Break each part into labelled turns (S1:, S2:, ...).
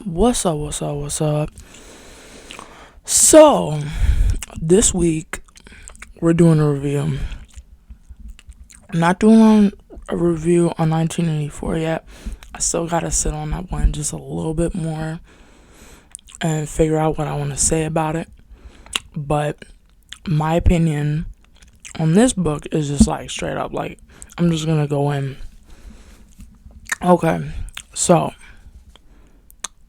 S1: What's up, what's up, what's up? So, this week, we're doing a review. I'm not doing a review on 1984 yet. I still gotta sit on that one just a little bit more and figure out what I want to say about it. But my opinion on this book is just like straight up, like, I'm just gonna go in. Okay, so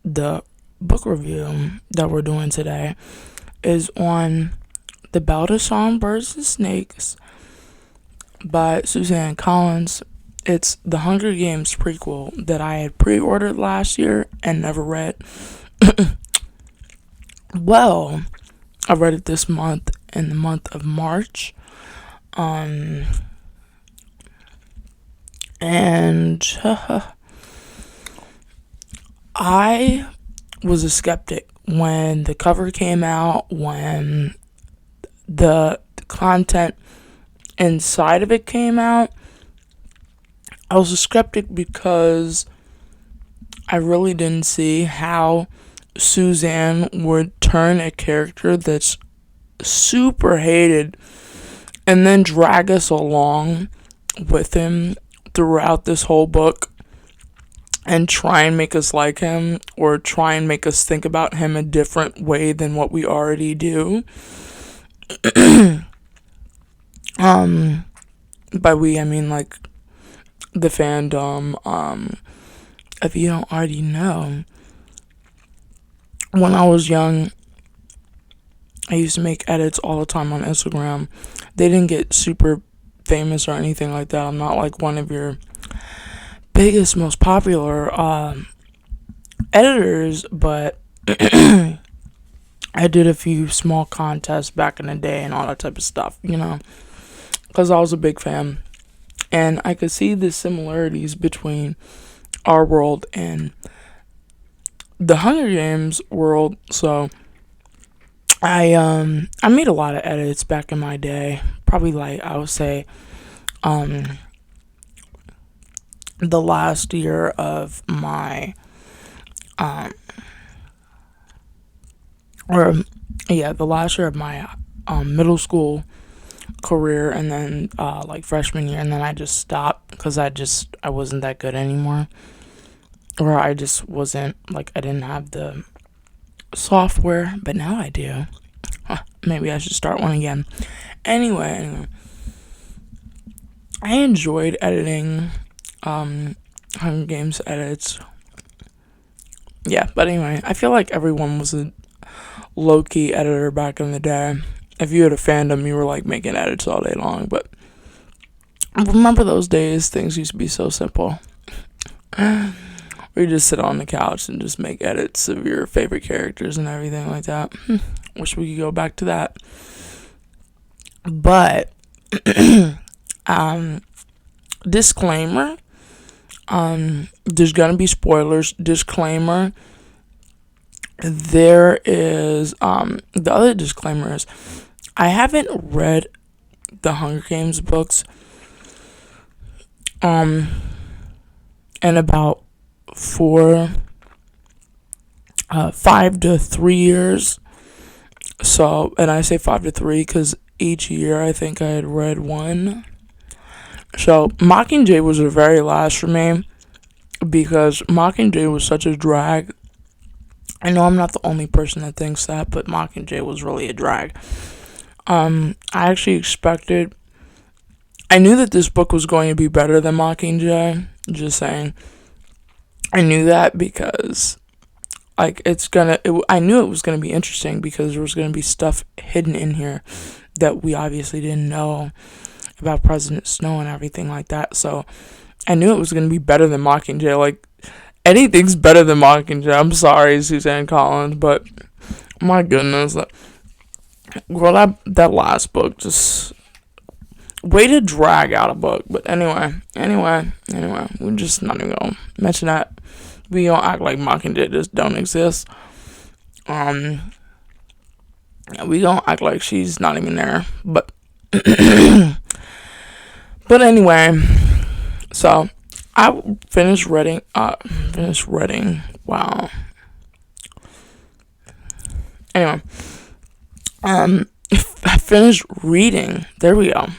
S1: the book review that we're doing today is on The Ballad of Songbirds and Snakes by Suzanne Collins. It's the Hunger Games prequel that I had pre-ordered last year and never read. Well, I read it this month, in the month of March. And I was a skeptic when the cover came out, when the content inside of it came out. I was a skeptic because I really didn't see how Suzanne would turn a character that's super hated and then drag us along with him throughout this whole book and try and make us like him, or try and make us think about him a different way than what we already do. By we, I mean, like, the fandom. If you don't already know, when I was young, I used to make edits all the time on Instagram. They didn't get super famous or anything like that. I'm not like one of your biggest, most popular editors, but I did a few small contests back in the day and all that type of stuff, because I was a big fan. And I could see the similarities between our world and the Hunger Games world. So I made a lot of edits back in my day. Probably, like, I would say the last year of my the last year of my middle school career, and then like freshman year, and then I just stopped because I wasn't that good anymore, or I just wasn't, like, I didn't have the software, but now I do. Maybe I should start one again. Anyway, I enjoyed editing Hunger Games edits. Yeah, but anyway, I feel like everyone was a low-key editor back in the day. If you had a fandom, you were like making edits all day long. But remember those days? Things used to be so simple. We just sit on the couch and just make edits of your favorite characters and everything like that. Wish we could go back to that. But disclaimer, there's gonna be spoilers. Disclaimer. There is the other disclaimer is I haven't read the Hunger Games books in about 5 to 3 years. So, and I say 5 to 3 because each year I think I had read one. So Mockingjay was the very last for me, because Mockingjay was such a drag. I know I'm not the only person that thinks that, but Mockingjay was really a drag. I actually I knew that this book was going to be better than Mockingjay. Just saying. I knew that because, like, I knew it was gonna be interesting because there was gonna be stuff hidden in here that we obviously didn't know about President Snow and everything like that. So I knew it was gonna be better than Mockingjay. Like, anything's better than Mockingjay. I'm sorry, Suzanne Collins, but my goodness, girl, that last book, just way to drag out a book. But anyway, we're just not even gonna mention that. We don't act like Mockingjay just don't exist. We don't act like she's not even there. But but anyway, so I finished reading. Wow. Anyway, I finished reading. There we go.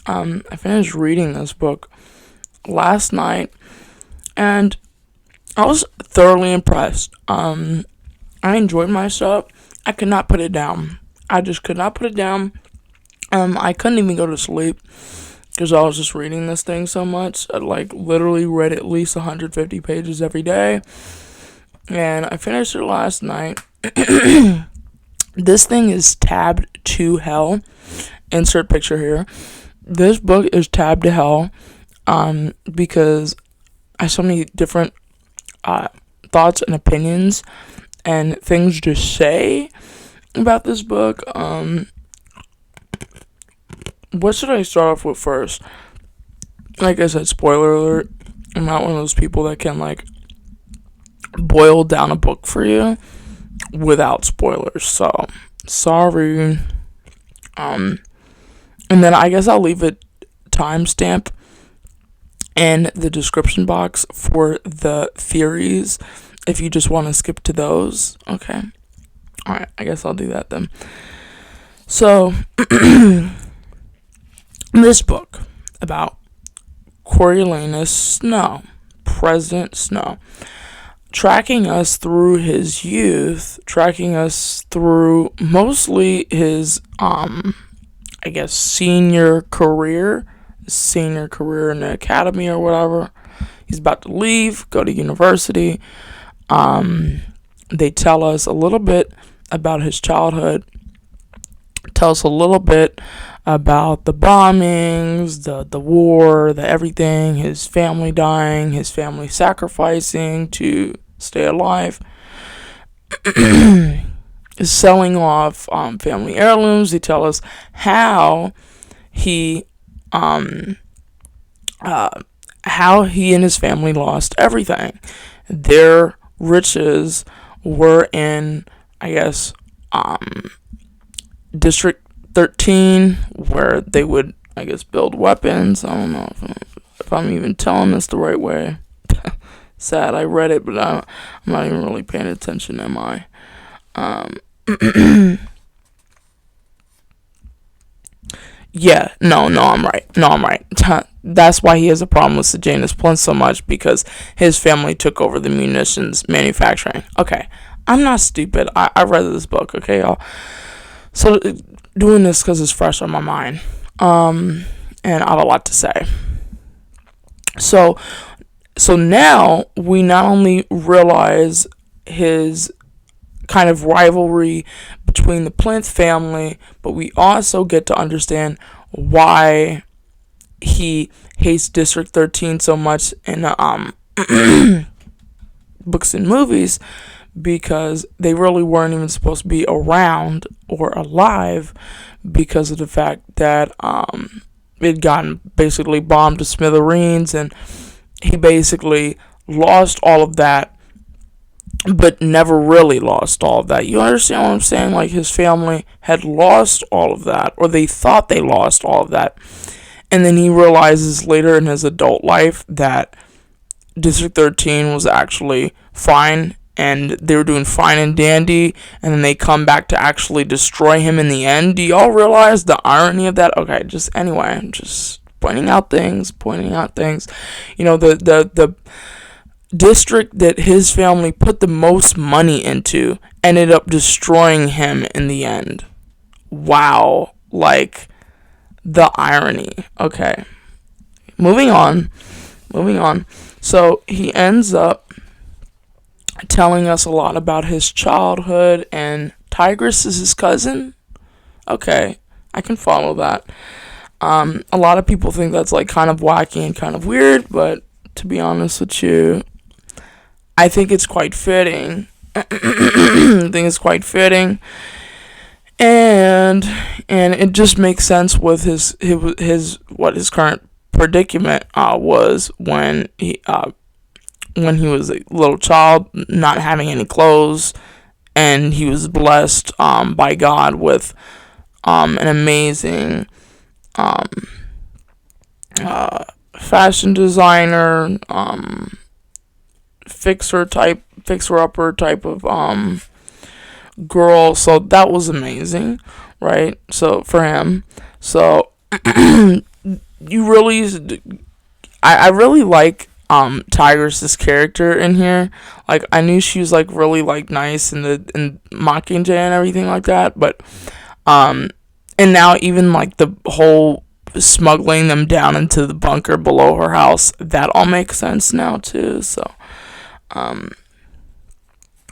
S1: I finished reading this book last night, and I was thoroughly impressed. I enjoyed myself. I could not put it down. I just could not put it down. I couldn't even go to sleep because I was just reading this thing so much. I literally read at least 150 pages every day, and I finished it last night. This thing is tabbed to hell. Insert picture here. This book is tabbed to hell, because I have so many different thoughts and opinions and things to say about this book. What should I start off with first? Like I said, spoiler alert, I'm not one of those people that can boil down a book for you without spoilers, so sorry. And then I guess I'll leave a timestamp in the description box for the theories if you just want to skip to those. Okay. Alright, I guess I'll do that then. So, this book about Coriolanus Snow, President Snow, tracking us through his youth, tracking us through mostly his, senior career in the academy or whatever. He's about to leave, go to university. They tell us a little bit about his childhood, tell us a little bit about the bombings, the war, the everything, his family dying, his family sacrificing to stay alive, selling off family heirlooms. They tell us how he and his family lost everything. Their riches were in, District 13, where they would, build weapons. I don't know if I'm even telling this the right way. Sad, I read it, but I'm not even really paying attention, am I? Yeah, no, I'm right. That's why he has a problem with Sejanus Plint so much, because his family took over the munitions manufacturing. Okay, I'm not stupid. I read this book, okay, y'all? So, doing this because it's fresh on my mind. And I have a lot to say. So now we not only realize his kind of rivalry between the Plinth family, but we also get to understand why he hates District 13 so much in books and movies, because they really weren't even supposed to be around or alive because of the fact that it gotten basically bombed to smithereens, and he basically lost all of that, but never really lost all of that. You understand what I'm saying? Like, his family had lost all of that, or they thought they lost all of that, and then he realizes later in his adult life that District 13 was actually fine, and they were doing fine and dandy, and then they come back to actually destroy him in the end. Do y'all realize the irony of that? Okay, I'm just pointing out things. You know, the district that his family put the most money into ended up destroying him in the end. Wow. Like, the irony. Okay. Moving on. So, he ends up telling us a lot about his childhood, and Tigris is his cousin. Okay, I can follow that. A lot of people think that's kind of wacky and kind of weird, but to be honest with you, I think it's quite fitting. And it just makes sense with his current predicament was when he was a little child, not having any clothes, and he was blessed by God with an amazing fashion designer, fixer upper type of girl. So that was amazing, right? So for him, so you really, I really like Tigress's character in here. Like, I knew she was like really like nice in Mockingjay and everything like that, but um and now even like the whole smuggling them down into the bunker below her house, that all makes sense now too. So um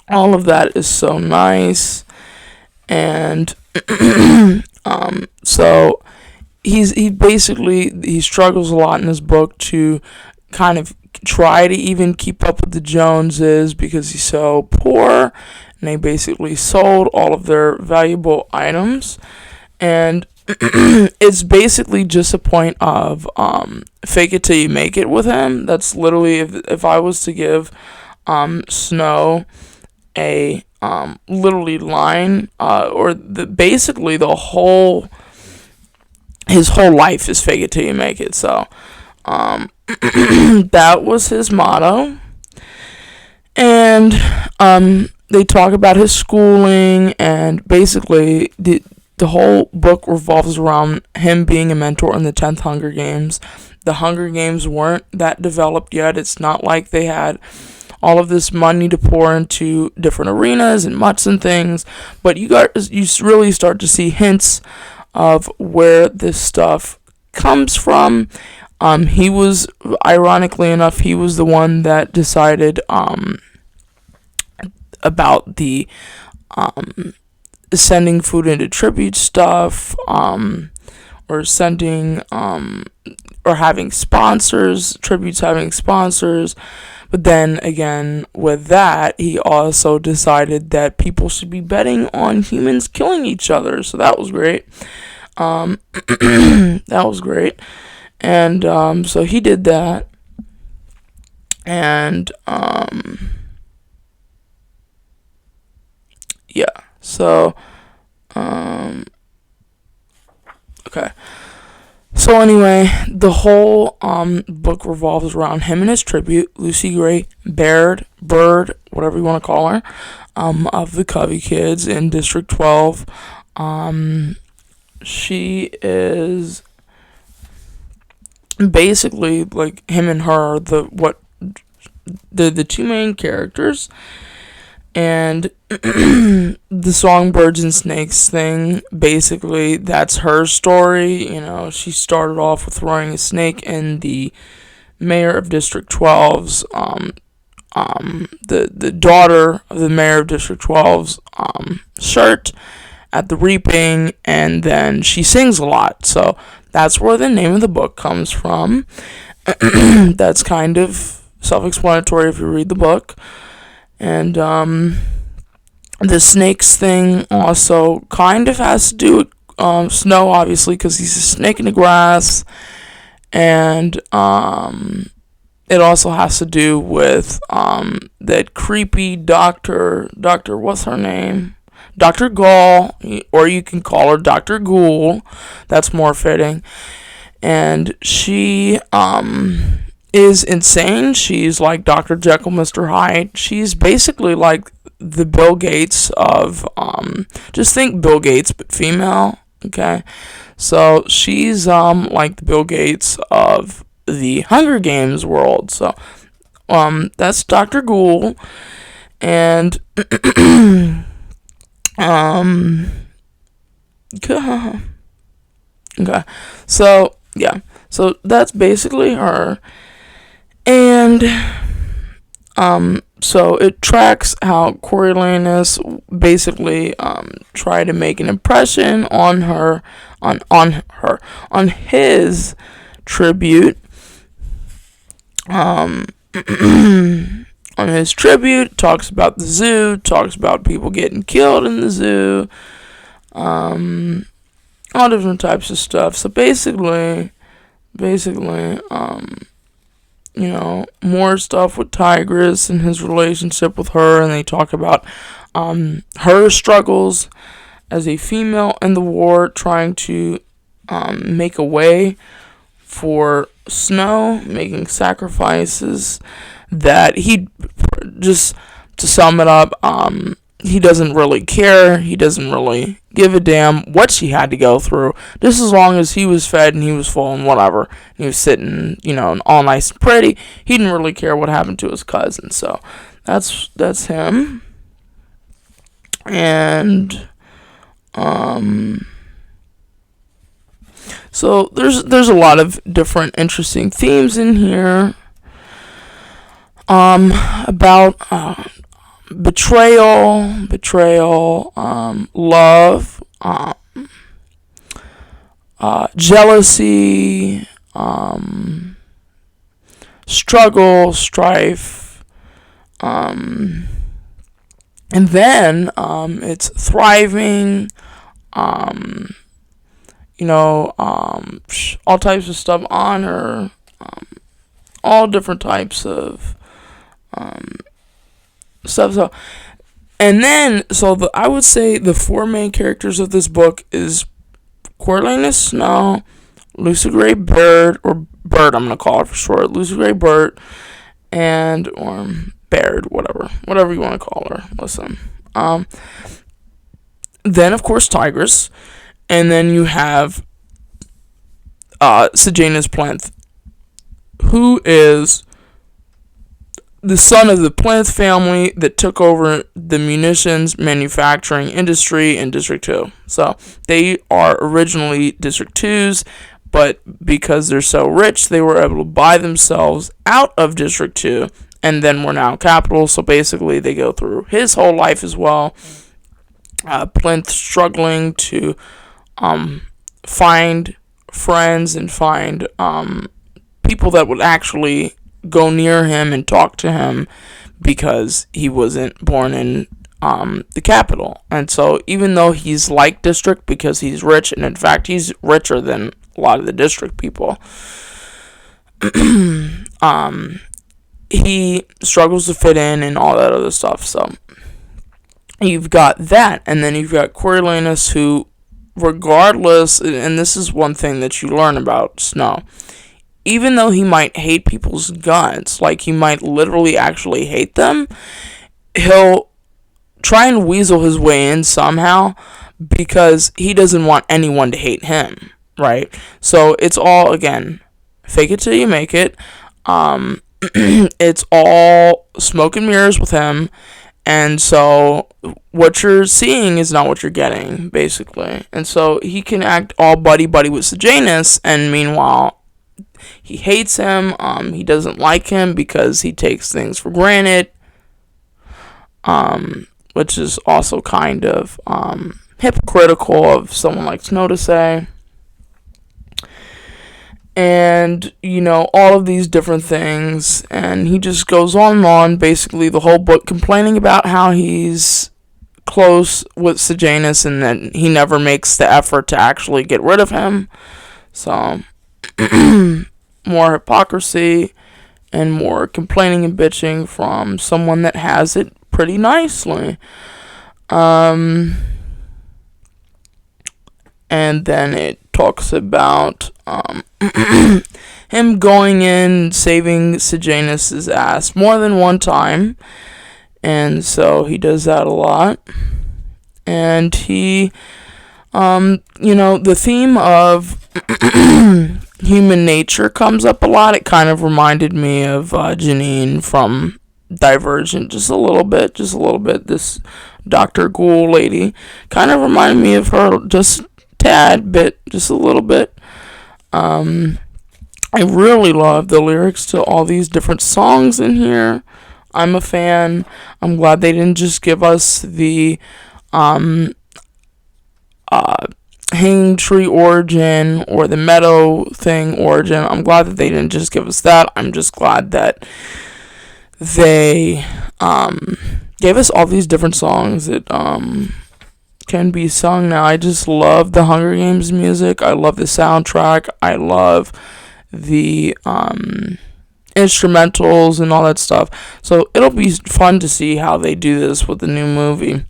S1: all of that is so nice. And so he struggles a lot in this book to kind of try to even keep up with the Joneses because he's so poor, and they basically sold all of their valuable items. And it's basically just a point of fake it till you make it with him. That's literally, if I was to give Snow a literally line, or basically the whole, his whole life is fake it till you make it. So that was his motto. And they talk about his schooling, and basically the whole book revolves around him being a mentor in the 10th Hunger Games. The Hunger Games weren't that developed yet. It's not like they had all of this money to pour into different arenas and mutts and things, but you really start to see hints of where this stuff comes from. He was, ironically enough, he was the one that decided about the sending food into tribute stuff, or sending or having sponsors, tributes having sponsors. But then again, with that, he also decided that people should be betting on humans killing each other. So that was great. That was great. And so he did that. And yeah. So okay. So anyway, the whole book revolves around him and his tribute, Lucy Gray Bird, whatever you want to call her, of the Covey kids in District 12. She is basically like him and her, the two main characters. And the Songbirds and Snakes thing, basically, that's her story. You know, she started off with throwing a snake in the mayor of District 12's, the daughter of the mayor of District 12's, shirt at the reaping, and then she sings a lot. So that's where the name of the book comes from. That's kind of self-explanatory if you read the book. And the snakes thing also kind of has to do with Snow, obviously, because he's a snake in the grass. And it also has to do with that creepy Dr. What's her name? Dr. Gall, or you can call her Dr. Ghoul. That's more fitting. And she is insane. She's like Dr. Jekyll, Mr. Hyde. She's basically like the Bill Gates of, just think Bill Gates, but female, okay? So she's like the Bill Gates of the Hunger Games world. So that's Dr. Ghoul. And okay, so yeah, so that's basically her. And so it tracks how Coriolanus basically tried to make an impression on her, on his tribute. On his tribute, talks about the zoo, talks about people getting killed in the zoo, all different types of stuff. So basically, you know, more stuff with Tigress and his relationship with her, and they talk about her struggles as a female in the war, trying to make a way for Snow, making sacrifices that he, just to sum it up, he doesn't really care. He doesn't really give a damn what she had to go through. Just as long as he was fed and he was full and whatever. And he was sitting, all nice and pretty. He didn't really care what happened to his cousin. So that's him. And so there's a lot of different interesting themes in here. About betrayal, love, jealousy, struggle, strife, and then it's thriving, all types of stuff, honor, all different types of stuff. So, and then I would say the four main characters of this book is Coriolanus Snow, Lucy Gray Baird, or Bird, I'm gonna call her for short, Lucy Gray Bird, and or Baird, whatever you want to call her. Listen, then of course Tigress, and then you have Sejanus Plinth, who is the son of the Plinth family that took over the munitions manufacturing industry in District 2. So they are originally District 2s, but because they're so rich, they were able to buy themselves out of District 2, and then we're now Capital. So basically they go through his whole life as well. Plinth struggling to find friends and find people that would actually go near him and talk to him, because he wasn't born in the capital. And so even though he's like District because he's rich, and in fact he's richer than a lot of the District people, he struggles to fit in and all that other stuff. So you've got that, and then you've got Coriolanus, who, regardless, and this is one thing that you learn about Snow, even though he might hate people's guts, like he might literally actually hate them, he'll try and weasel his way in somehow, because he doesn't want anyone to hate him, right? So it's all, again, fake it till you make it. It's all smoke and mirrors with him, and so what you're seeing is not what you're getting, basically. And so he can act all buddy-buddy with Sejanus, and meanwhile he hates him. He doesn't like him because he takes things for granted, which is also kind of hypocritical of someone like Snow to say. And, all of these different things, and he just goes on and on, basically the whole book, complaining about how he's close with Sejanus and that he never makes the effort to actually get rid of him. So more hypocrisy and more complaining and bitching from someone that has it pretty nicely. And then it talks about him going in, saving Sejanus' ass more than one time. And so he does that a lot. And he, the theme of human nature comes up a lot. It kind of reminded me of Janine from Divergent, just a little bit. This Dr. Ghoul lady kind of reminded me of her, just tad bit, just a little bit. I really love the lyrics to all these different songs in here. I'm a fan. I'm glad they didn't just give us the hanging tree origin or the meadow thing origin. I'm glad that they didn't just give us that. I'm just glad that they gave us all these different songs that can be sung now. I just love the Hunger Games music. I love the soundtrack. I love the instrumentals and all that stuff. So it'll be fun to see how they do this with the new movie.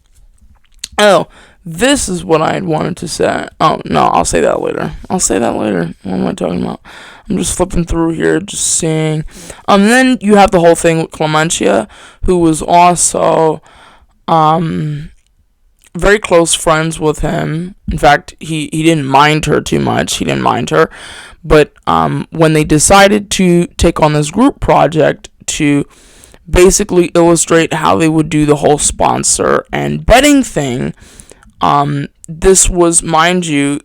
S1: Oh, this is what I wanted to say. Oh, no, I'll say that later. What am I talking about? I'm just flipping through here, just seeing. Then you have the whole thing with Clementia, who was also very close friends with him. In fact, he didn't mind her too much. He didn't mind her. But when they decided to take on this group project to basically illustrate how they would do the whole sponsor and betting thing, this was, mind you,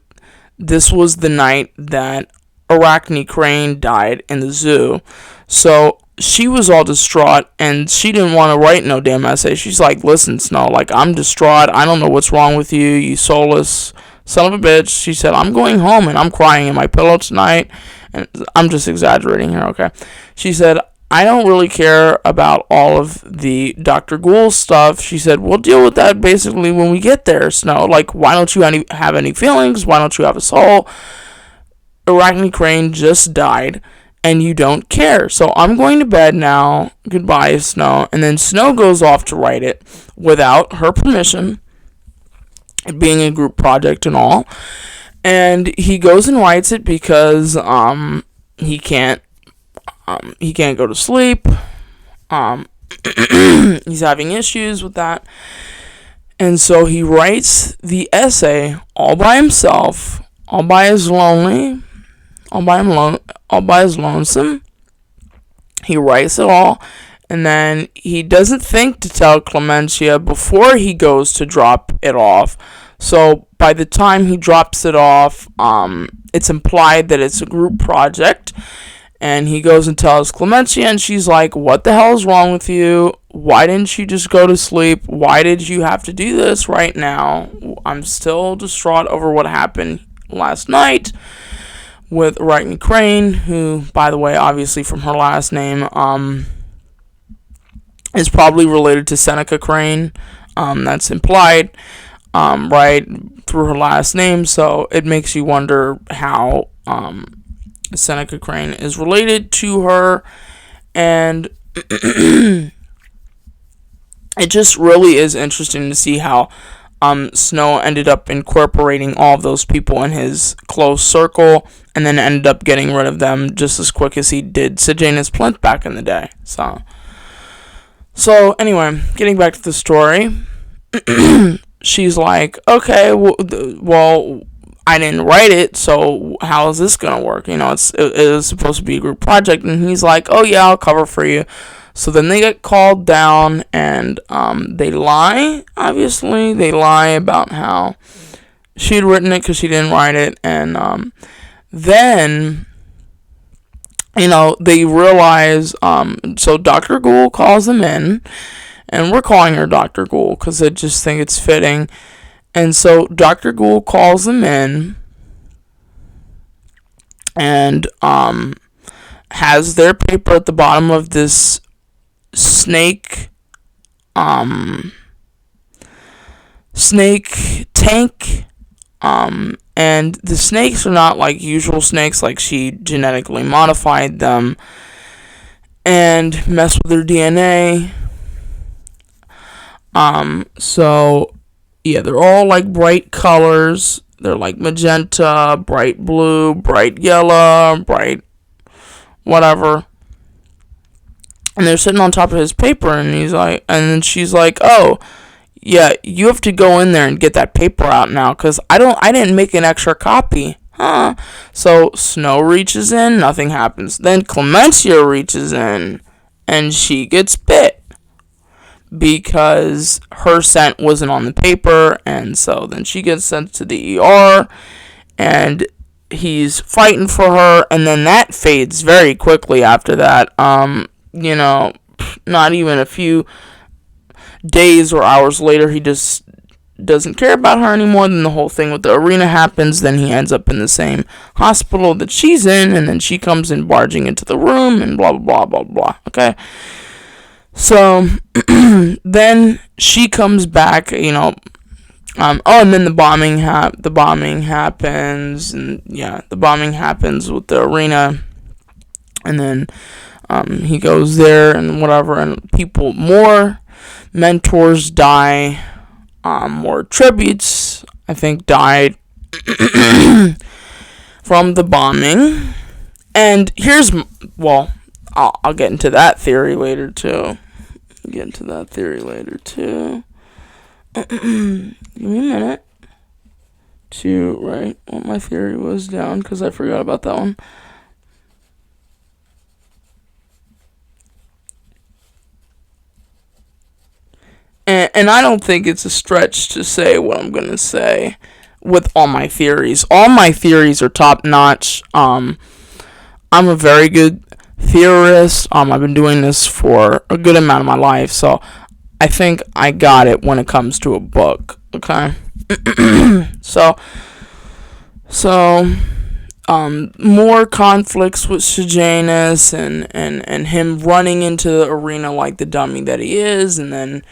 S1: this was the night that Arachne Crane died in the zoo. So she was all distraught, and she didn't want to write no damn essay. She's like, listen, Snow, like, I'm distraught. I don't know what's wrong with you, you soulless son of a bitch. She said, I'm going home, and I'm crying in my pillow tonight. And I'm just exaggerating here, okay? She said, I don't really care about all of the Dr. Ghoul stuff. She said, we'll deal with that basically when we get there, Snow. Like, why don't you have any feelings? Why don't you have a soul? Arachne Crane just died, and you don't care. So I'm going to bed now. Goodbye, Snow. And then Snow goes off to write it without her permission, it being a group project and all. And he goes and writes it because he can't go to sleep. He's having issues with that. And so he writes the essay all by himself, all by his lonesome. He writes it all, and then he doesn't think to tell Clementia before he goes to drop it off. So by the time he drops it off, it's implied that it's a group project. And he goes and tells Clementia, and she's like, what the hell is wrong with you? Why didn't you just go to sleep? Why did you have to do this right now? I'm still distraught over what happened last night with Arachne Crane, who, by the way, obviously from her last name, is probably related to Seneca Crane. That's implied, right, through her last name. So it makes you wonder how Seneca Crane is related to her, and it just really is interesting to see how Snow ended up incorporating all of those people in his close circle, and then ended up getting rid of them just as quick as he did Sejanus Plint back in the day. So anyway, getting back to the story, she's like, okay, well, I didn't write it, so how is this gonna work? You know, it is supposed to be a group project, and he's like, oh yeah, I'll cover for you. So then they get called down, and they lie. Obviously, they lie about how she had written it because she didn't write it, and then, you know, they realize. So Dr. Ghoul calls them in, and we're calling her Dr. Ghoul because I just think it's fitting. And so Dr. Ghoul calls them in, and has their paper at the bottom of this snake tank, and the snakes are not like usual snakes, like she genetically modified them and messed with their DNA. So yeah, they're all like bright colors. They're like magenta, bright blue, bright yellow, bright whatever. And they're sitting on top of his paper, and he's like, and then she's like, oh, yeah, you have to go in there and get that paper out now, because I didn't make an extra copy. Huh? So Snow reaches in, nothing happens. Then Clementia reaches in, and she gets bit because her scent wasn't on the paper, and so then she gets sent to the ER, and he's fighting for her, and then that fades very quickly after that. You know, not even a few days or hours later, he just doesn't care about her anymore. Then the whole thing with the arena happens. Then he ends up in the same hospital that she's in, and then she comes in barging into the room, and blah, blah, blah, blah, blah. Okay? So, then she comes back, you know, and then the bombing happens, and yeah, the bombing happens with the arena, and then he goes there and whatever, and more mentors die, more tributes, I think, died from the bombing. And I'll get into that theory later too. Give me a minute to write what my theory was down, because I forgot about that one. And I don't think it's a stretch to say what I'm going to say with all my theories. All my theories are top notch. I'm a very good theorist. I've been doing this for a good amount of my life, so I think I got it when it comes to a book. Okay, so so more conflicts with Sejanus and him running into the arena like the dummy that he is, and then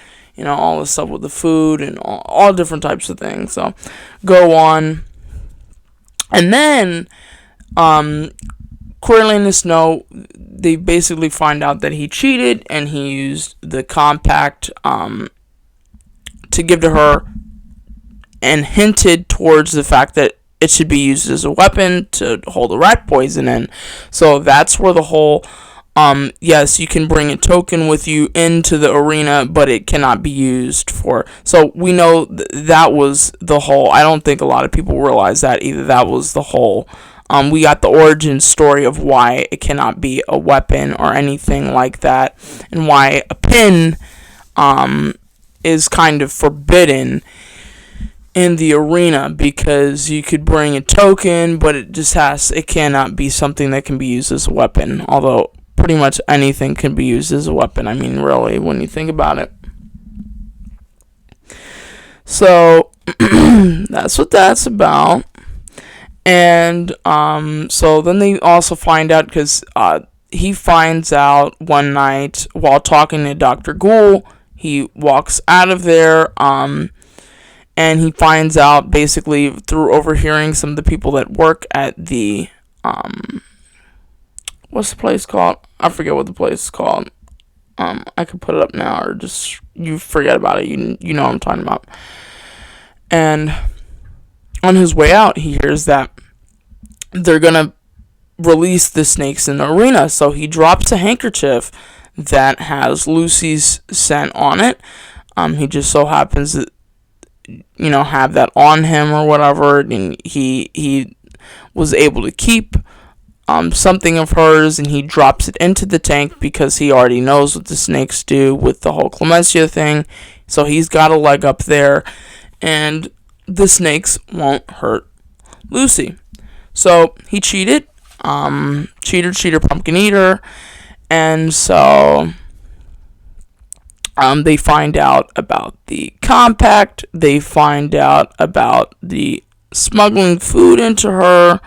S1: all the stuff with the food and all different types of things. So go on, and then Coriolanus Snow, they basically find out that he cheated and he used the compact to give to her, and hinted towards the fact that it should be used as a weapon to hold the rat poison in. So that's where the whole yes, you can bring a token with you into the arena, but it cannot be used for. So we know that was the whole. I don't think a lot of people realize that either. That was the whole. We got the origin story of why it cannot be a weapon or anything like that, and why a pin is kind of forbidden in the arena, because you could bring a token, but it cannot be something that can be used as a weapon. Although pretty much anything can be used as a weapon. I mean, really, when you think about it. So that's what that's about. And so then they also find out, because he finds out one night while talking to Dr. Ghoul. He walks out of there, and he finds out basically through overhearing some of the people that work at the what's the place called? I forget what the place is called. I could put it up now, or just you forget about it. You know what I'm talking about. And on his way out, he hears that they're gonna release the snakes in the arena. So he drops a handkerchief that has Lucy's scent on it. He just so happens to have that on him or whatever, and he was able to keep something of hers, and he drops it into the tank because he already knows what the snakes do with the whole Clementia thing. So he's got a leg up there, and the snakes won't hurt Lucy. So he cheated. Cheater, pumpkin eater. And so they find out about the compact. They find out about the smuggling food into her.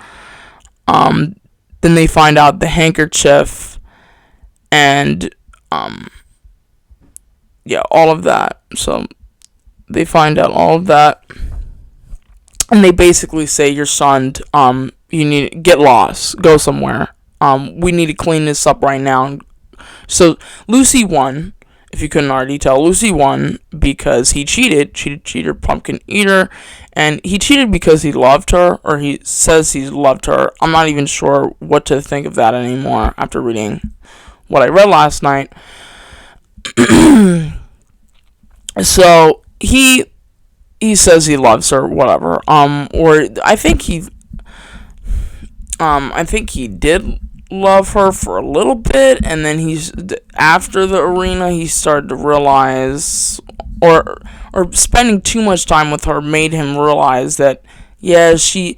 S1: Then they find out the handkerchief, and all of that. So they find out all of that, and they basically say, "Your son, you need to get lost, go somewhere. We need to clean this up right now." So Lucy won. If you couldn't already tell, Lucy won because he cheater, pumpkin eater, and he cheated because he loved her, or he says he loved her. I'm not even sure what to think of that anymore after reading what I read last night. So he says he loves her, whatever. Or I think he did love her for a little bit, and then after the arena he started to realize, or spending too much time with her made him realize that she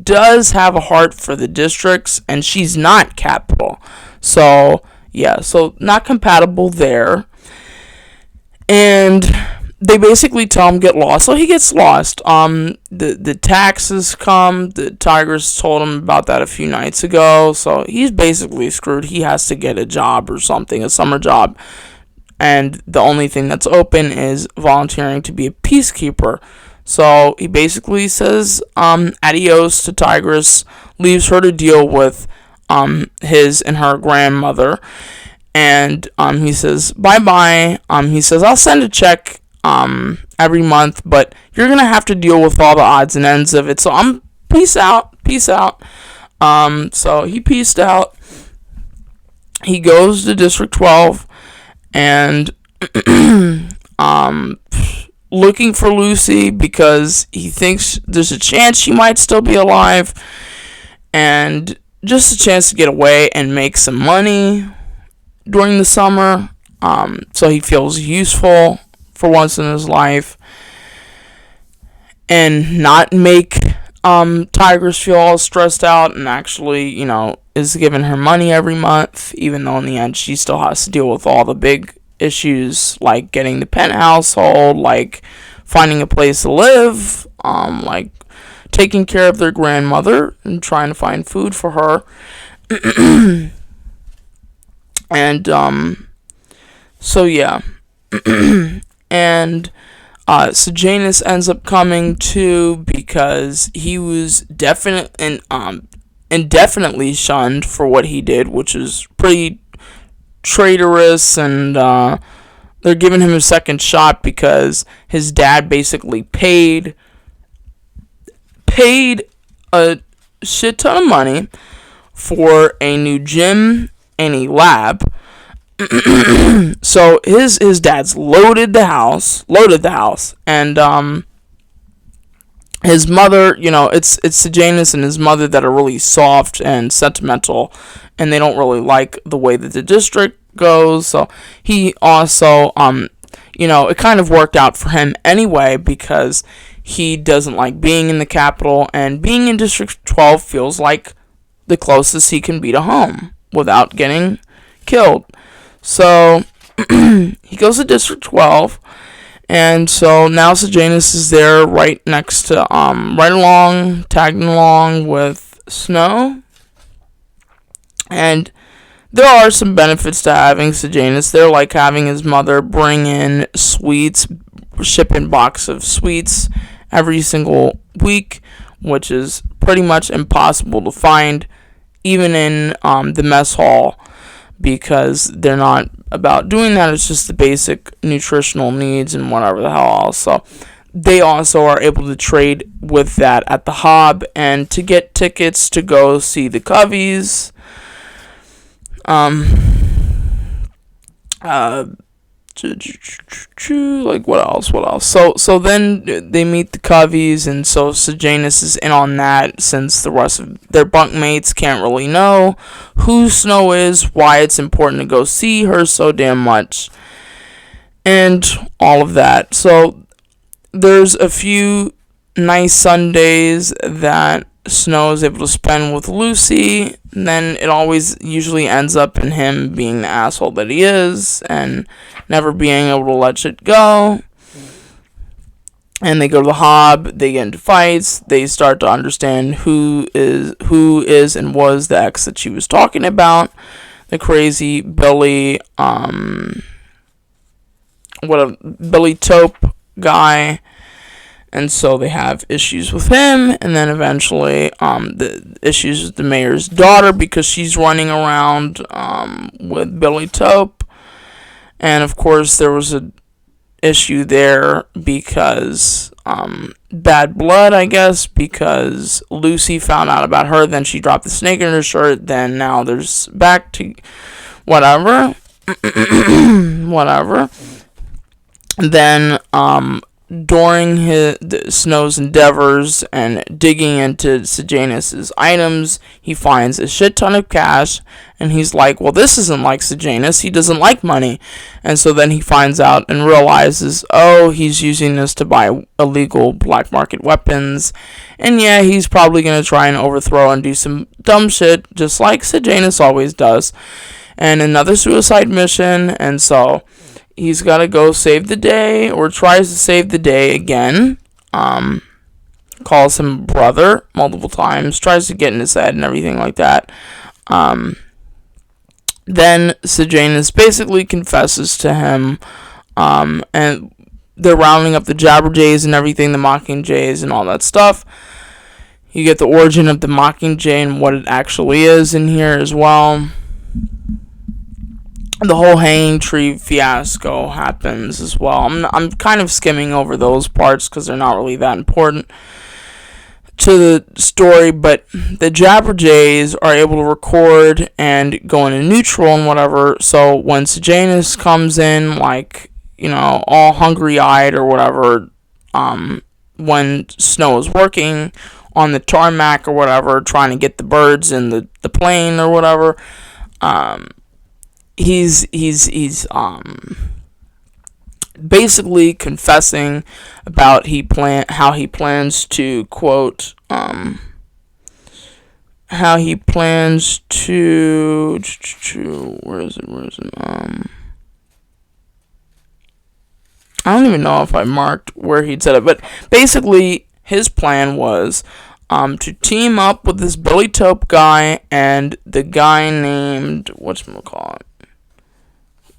S1: does have a heart for the districts, and she's not capital. So so not compatible there. And they basically tell him get lost, so he gets lost. The taxes come. The Tigress told him about that a few nights ago, so he's basically screwed. He has to get a job or something, a summer job, and the only thing that's open is volunteering to be a peacekeeper. So he basically says adios to Tigress, leaves her to deal with his and her grandmother, and he says bye-bye. He says, I'll send a check every month, but you're gonna have to deal with all the odds and ends of it. So peace out. So he peaced out. He goes to District 12, and looking for Lucy because he thinks there's a chance she might still be alive, and just a chance to get away and make some money during the summer. So he feels useful for once in his life, and not make Tigress feel all stressed out, and actually, is giving her money every month, even though in the end she still has to deal with all the big issues, like getting the penthouse hold, like finding a place to live, like taking care of their grandmother and trying to find food for her. And so yeah. And Sejanus ends up coming too, because he was indefinitely shunned for what he did, which is pretty traitorous, and they're giving him a second shot because his dad basically paid a shit ton of money for a new gym and a lab. So his dad's loaded the house, and his mother, it's Sejanus and his mother that are really soft and sentimental, and they don't really like the way that the district goes. So he also, it kind of worked out for him anyway, because he doesn't like being in the capital, and being in District 12 feels like the closest he can be to home without getting killed. So he goes to District 12, and so now Sejanus is there right next to, tagging along with Snow. And there are some benefits to having Sejanus there, like having his mother bring in sweets, ship in box of sweets every single week, which is pretty much impossible to find, even in the mess hall, because they're not about doing that. It's just the basic nutritional needs and whatever the hell else. So they also are able to trade with that at the Hob, and to get tickets to go see the Coveys. Like what else? So then they meet the Coveys, and so Sejanus is in on that, since the rest of their bunkmates can't really know who Snow is, why it's important to go see her so damn much, and all of that. So there's a few nice Sundays that Snow is able to spend with Lucy, and then it always usually ends up in him being the asshole that he is, and never being able to let shit go. And they go to the Hob, they get into fights, they start to understand who is and was the ex that she was talking about, the crazy Billy Taupe guy. And so they have issues with him, and then eventually the issues with the mayor's daughter, because she's running around with Billy Taupe. And of course there was a issue there because bad blood, I guess, because Lucy found out about her, then she dropped the snake in her shirt, then now there's back to whatever. Then during Snow's endeavors and digging into Sejanus' items, he finds a shit ton of cash, and he's like, well, this isn't like Sejanus, he doesn't like money. And so then he finds out and realizes, oh, he's using this to buy illegal black market weapons, and yeah, he's probably going to try and overthrow and do some dumb shit, just like Sejanus always does. And another suicide mission, and so he's got to go save the day, or tries to save the day again. Calls him brother multiple times, tries to get in his head and everything like that. Then Sejanus basically confesses to him, and they're rounding up the Jabberjays and everything, the Mockingjays and all that stuff. You get the origin of the Mockingjay and what it actually is in here as well. The whole hanging tree fiasco happens as well. I'm kind of skimming over those parts because they're not really that important to the story, but the Jabberjays are able to record and go into neutral and whatever, so when Sejanus comes in, like, all hungry-eyed or whatever, when Snow is working on the tarmac or whatever, trying to get the birds in the plane or whatever. He's basically confessing about how he plans to quote how he plans to where is it I don't even know if I marked where he'd said it, but basically his plan was to team up with this Billy Tope guy and the guy named whatchamacallit.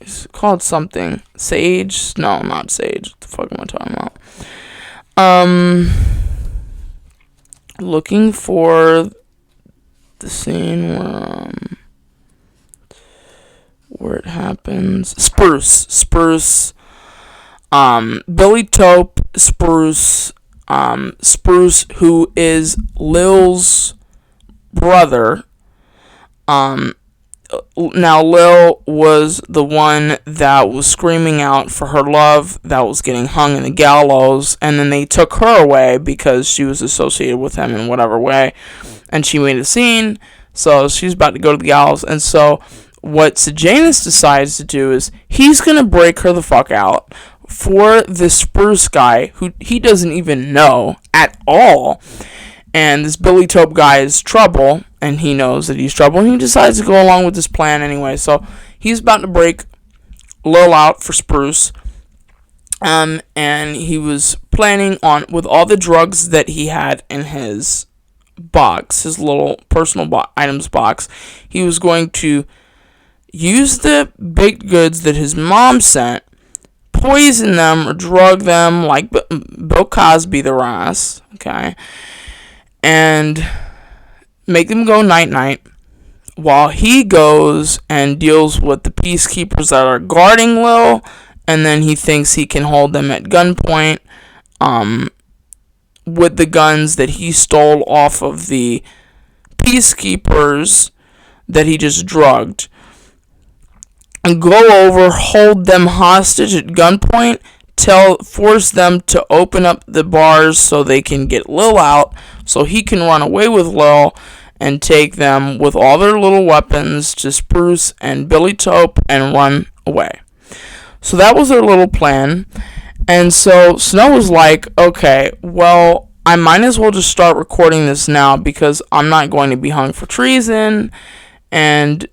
S1: It's called something. Sage? No, not Sage. What the fuck am I talking about? Looking for the scene where it happens. Spruce. Billy Tope, Spruce, who is Lil's brother. Now Lil was the one that was screaming out for her love, that was getting hung in the gallows, and then they took her away because she was associated with him in whatever way, and she made a scene, so she's about to go to the gallows. And so what Sejanus decides to do is he's gonna break her the fuck out for this Spruce guy who he doesn't even know at all. And this Billy Tope guy is trouble, and he knows that he's trouble, and he decides to go along with this plan anyway. So he's about to break Lil out for Spruce, and he was planning on, with all the drugs that he had in his box, his little personal items box, he was going to use the baked goods that his mom sent, poison them or drug them like Bill Cosby their ass, okay, and make them go night-night while he goes and deals with the peacekeepers that are guarding Lil, and then he thinks he can hold them at gunpoint with the guns that he stole off of the peacekeepers that he just drugged, and go over, hold them hostage at gunpoint, force them to open up the bars so they can get Lil out, so he can run away with Lil and take them with all their little weapons to Spruce and Billy Tope and run away. So that was their little plan. And so Snow was like, okay, well, I might as well just start recording this now because I'm not going to be hung for treason. And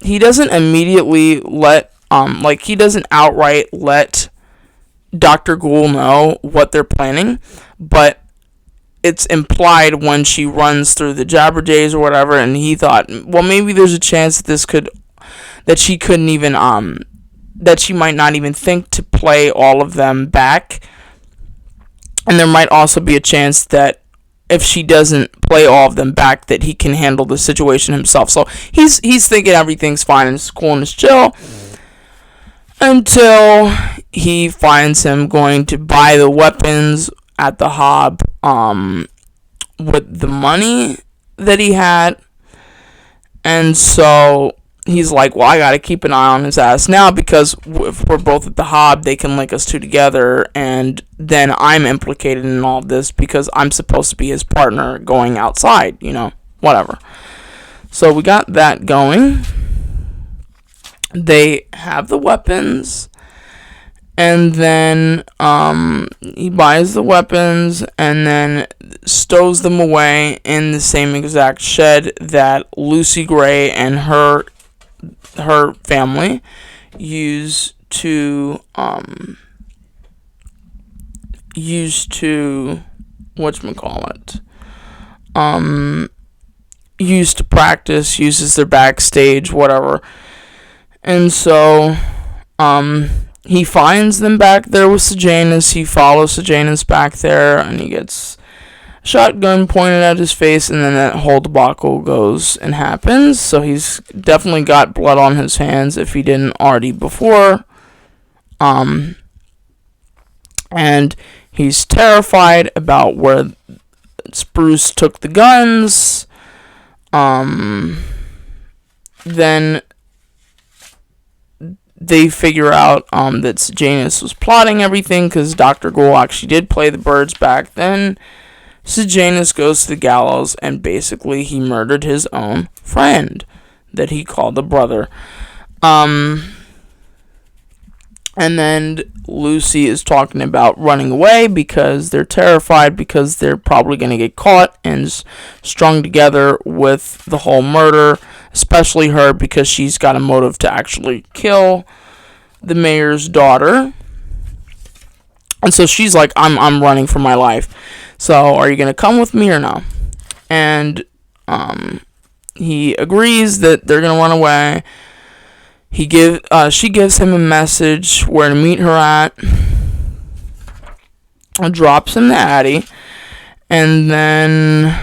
S1: he doesn't immediately he doesn't outright let Dr. Ghoul know what they're planning, but it's implied when she runs through the Jabberjays or whatever, and he thought, well, maybe there's a chance that she might not even think to play all of them back, and there might also be a chance that if she doesn't play all of them back, that he can handle the situation himself. So he's thinking everything's fine and it's cool and it's chill, until he finds him going to buy the weapons at the Hob with the money that he had. And so he's like, well, I gotta keep an eye on his ass now, because if we're both at the Hob, they can link us two together, and then I'm implicated in all this because I'm supposed to be his partner going outside, whatever. So we got that going. They have the weapons, and then he buys the weapons and then stows them away in the same exact shed that Lucy Gray and her family used to practice, uses their backstage, whatever. And so he finds them back there with Sejanus. He follows Sejanus back there, and he gets a shotgun pointed at his face, and then that whole debacle goes and happens. So he's definitely got blood on his hands if he didn't already before. And he's terrified about where Spruce took the guns. Then they figure out that Sejanus was plotting everything because Dr. Ghoul actually did play the birds back then. Sejanus goes to the gallows and basically he murdered his own friend that he called a brother. And then Lucy is talking about running away because they're terrified because they're probably going to get caught and strung together with the whole murder, especially her because she's got a motive to actually kill the mayor's daughter. And so she's like, I'm running for my life. So are you going to come with me or no? And he agrees that they're going to run away. She gives him a message where to meet her at, drops him the Addy, and then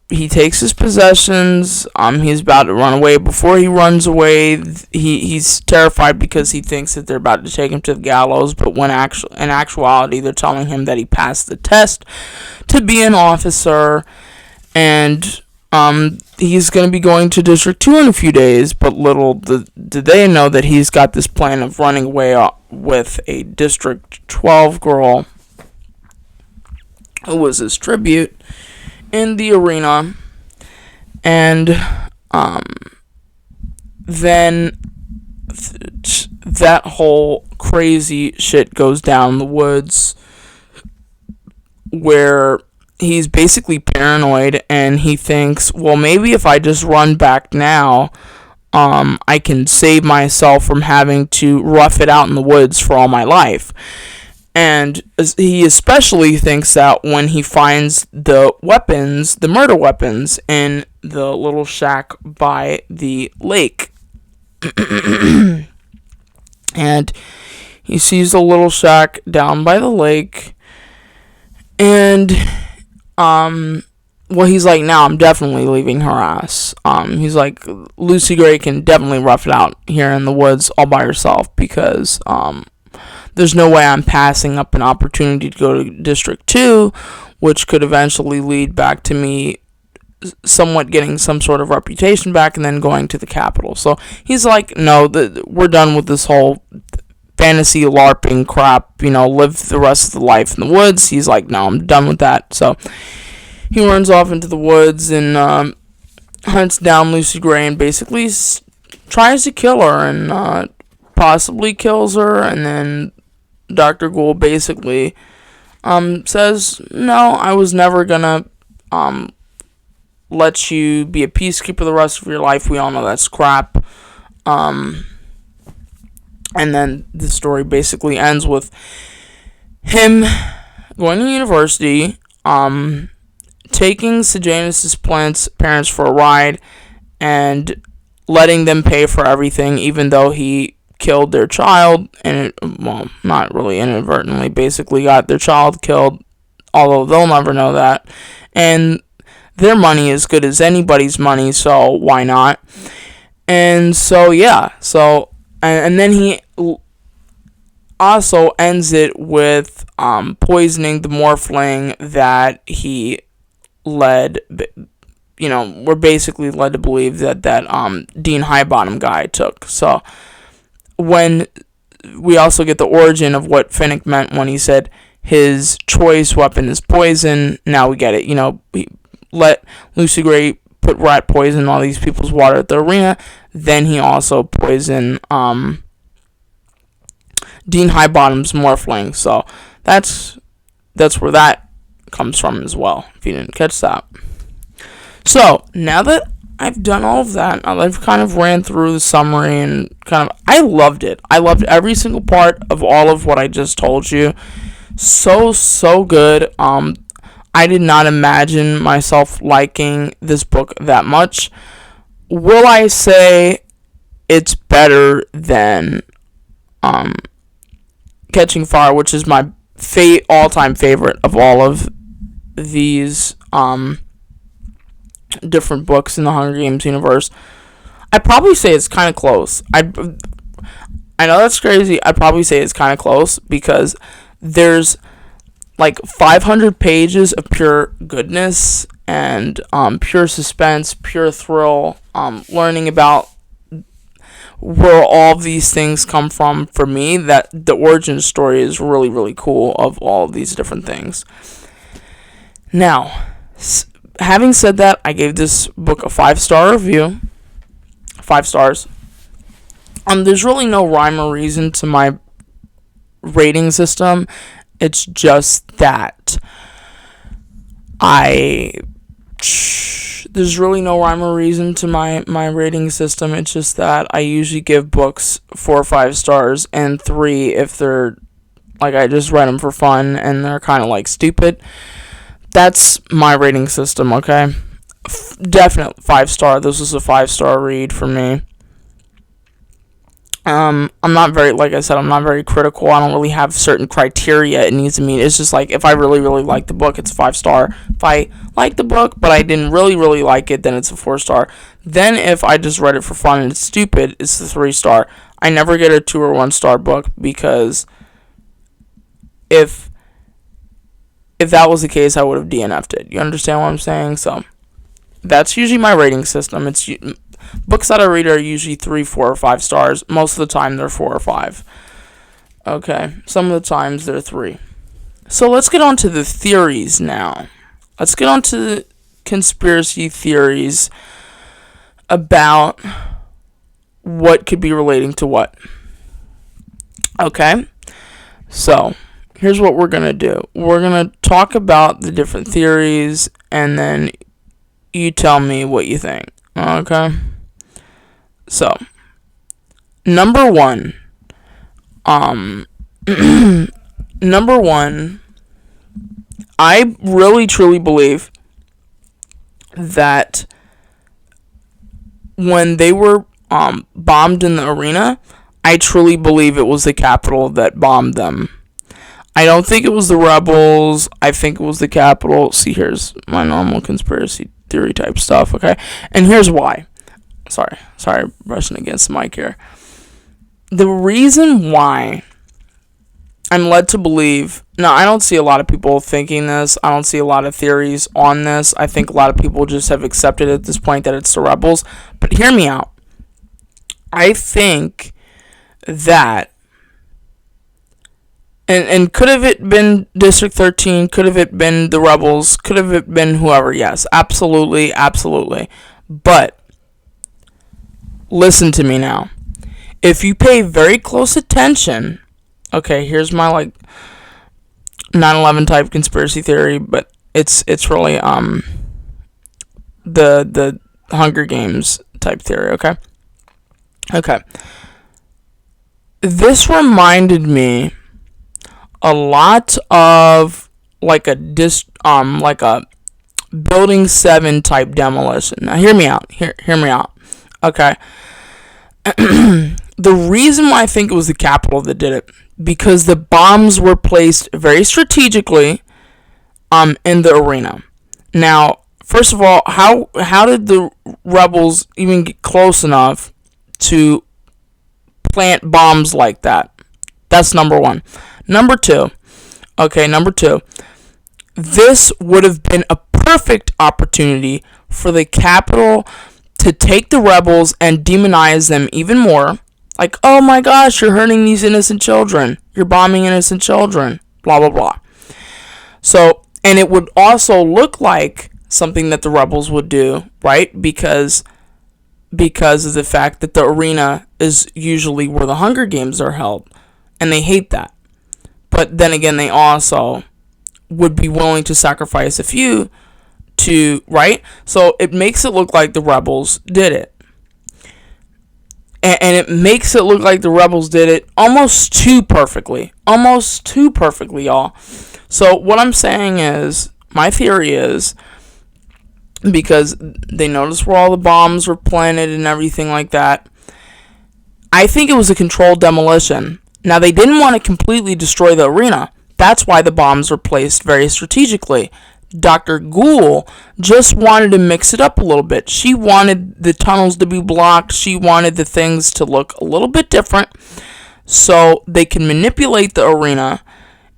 S1: he takes his possessions. He's about to run away. Before he runs away, he's terrified because he thinks that they're about to take him to the gallows, but in actuality, they're telling him that he passed the test to be an officer, and he's going to be going to District 2 in a few days, but little did they know that he's got this plan of running away with a District 12 girl who was his tribute in the arena. And then that whole crazy shit goes down in the woods where he's basically paranoid and he thinks, well, maybe if I just run back now, I can save myself from having to rough it out in the woods for all my life. And he especially thinks that when he finds the weapons, the murder weapons, in the little shack by the lake. And he sees the little shack down by the lake. And well, he's like, now I'm definitely leaving her ass. He's like, Lucy Gray can definitely rough it out here in the woods all by herself because there's no way I'm passing up an opportunity to go to District 2, which could eventually lead back to me somewhat getting some sort of reputation back and then going to the Capitol. So he's like, no, we're done with this whole fantasy LARPing crap, live the rest of the life in the woods. He's like, no, I'm done with that. So he runs off into the woods and hunts down Lucy Gray and basically tries to kill her and possibly kills her. And then Dr. Ghoul basically says, no, I was never gonna let you be a peacekeeper the rest of your life. We all know that's crap. And then the story basically ends with him going to university, taking Sejanus' parents for a ride, and letting them pay for everything, even though he killed their child, and well, not really inadvertently, basically got their child killed, although they'll never know that. And their money is good as anybody's money, so why not? And so, yeah, and then he also ends it with poisoning the morphling that he we're basically led to believe that Dean Highbottom guy took. So when we also get the origin of what Finnick meant when he said his choice weapon is poison, now we get it. He let Lucy Gray put rat poison in all these people's water at the arena. Then he also poisoned Dean Highbottom's morphling. So that's where that comes from as well, if you didn't catch that. So now that I've done all of that, I've kind of ran through the summary and I loved it. I loved every single part of all of what I just told you. So good. I did not imagine myself liking this book that much. Will I say it's better than Catching Fire, which is my all-time favorite of all of these different books in the Hunger Games universe? I'd probably say it's kind of close. I know that's crazy. I'd probably say it's kind of close because there's like 500 pages of pure goodness and pure suspense, pure thrill, learning about where all of these things come from. For me, that the origin story is really, really cool of all of these different things. Now, having said that, I gave this book a 5-star review. 5 stars. There's really no rhyme or reason to my rating system. It's just that there's really no rhyme or reason to my rating system. It's just that I usually give books 4 or 5 stars and 3 if they're like I just read them for fun and they're kind of like stupid. That's my rating system, okay? Definite 5-star. This was a 5-star read for me. I'm not very, like I said, I'm not very critical. I don't really have certain criteria it needs to meet. It's just like, if I really, really like the book, it's a 5-star. If I like the book, but I didn't really, really like it, then it's a 4-star. Then if I just read it for fun and it's stupid, it's the 3-star. I never get a 2 or 1-star book, because if that was the case, I would have DNF'd it. You understand what I'm saying? So, that's usually my rating system. It's books that I read are usually 3, 4, or 5 stars. Most of the time, they're 4 or 5. Okay, some of the times they're 3. So let's get on to the theories now. Let's get on to the conspiracy theories about what could be relating to what. Okay, so here's what we're gonna do. We're gonna talk about the different theories, and then you tell me what you think. Okay. So, number one, I really truly believe that when they were bombed in the arena, I truly believe it was the Capitol that bombed them. I don't think it was the rebels. I think it was the Capitol. See, here's my normal conspiracy theory type stuff, okay? And here's why. Sorry, brushing against the mic here. The reason why I'm led to believe... Now, I don't see a lot of people thinking this. I don't see a lot of theories on this. I think a lot of people just have accepted at this point that it's the rebels. But hear me out. I think that... And could have it been District 13? Could have it been the rebels? Could have it been whoever? Yes, absolutely, absolutely. But... listen to me now. If you pay very close attention, okay, here's my like 9/11 type conspiracy theory, but it's really the Hunger Games type theory, okay? Okay. This reminded me a lot of like a Building 7 type demolition. Now hear me out. Hear me out. Okay. The reason why I think it was the Capitol that did it, because the bombs were placed very strategically in the arena. Now, first of all, how did the rebels even get close enough to plant bombs like that? That's number one. Number two, this would have been a perfect opportunity for the Capitol to take the rebels and demonize them even more. Like, oh my gosh, you're hurting these innocent children. You're bombing innocent children. Blah, blah, blah. So, and it would also look like something that the rebels would do, right? Because of the fact that the arena is usually where the Hunger Games are held. And they hate that. But then again, they also would be willing to sacrifice a few to, right? So it makes it look like the rebels did it. And it makes it look like the rebels did it almost too perfectly. Almost too perfectly, y'all. So what I'm saying is, my theory is, because they noticed where all the bombs were planted and everything like that, I think it was a controlled demolition. Now, they didn't want to completely destroy the arena. That's why the bombs were placed very strategically. Dr. Ghoul just wanted to mix it up a little bit. She wanted the tunnels to be blocked. She wanted the things to look a little bit different so they can manipulate the arena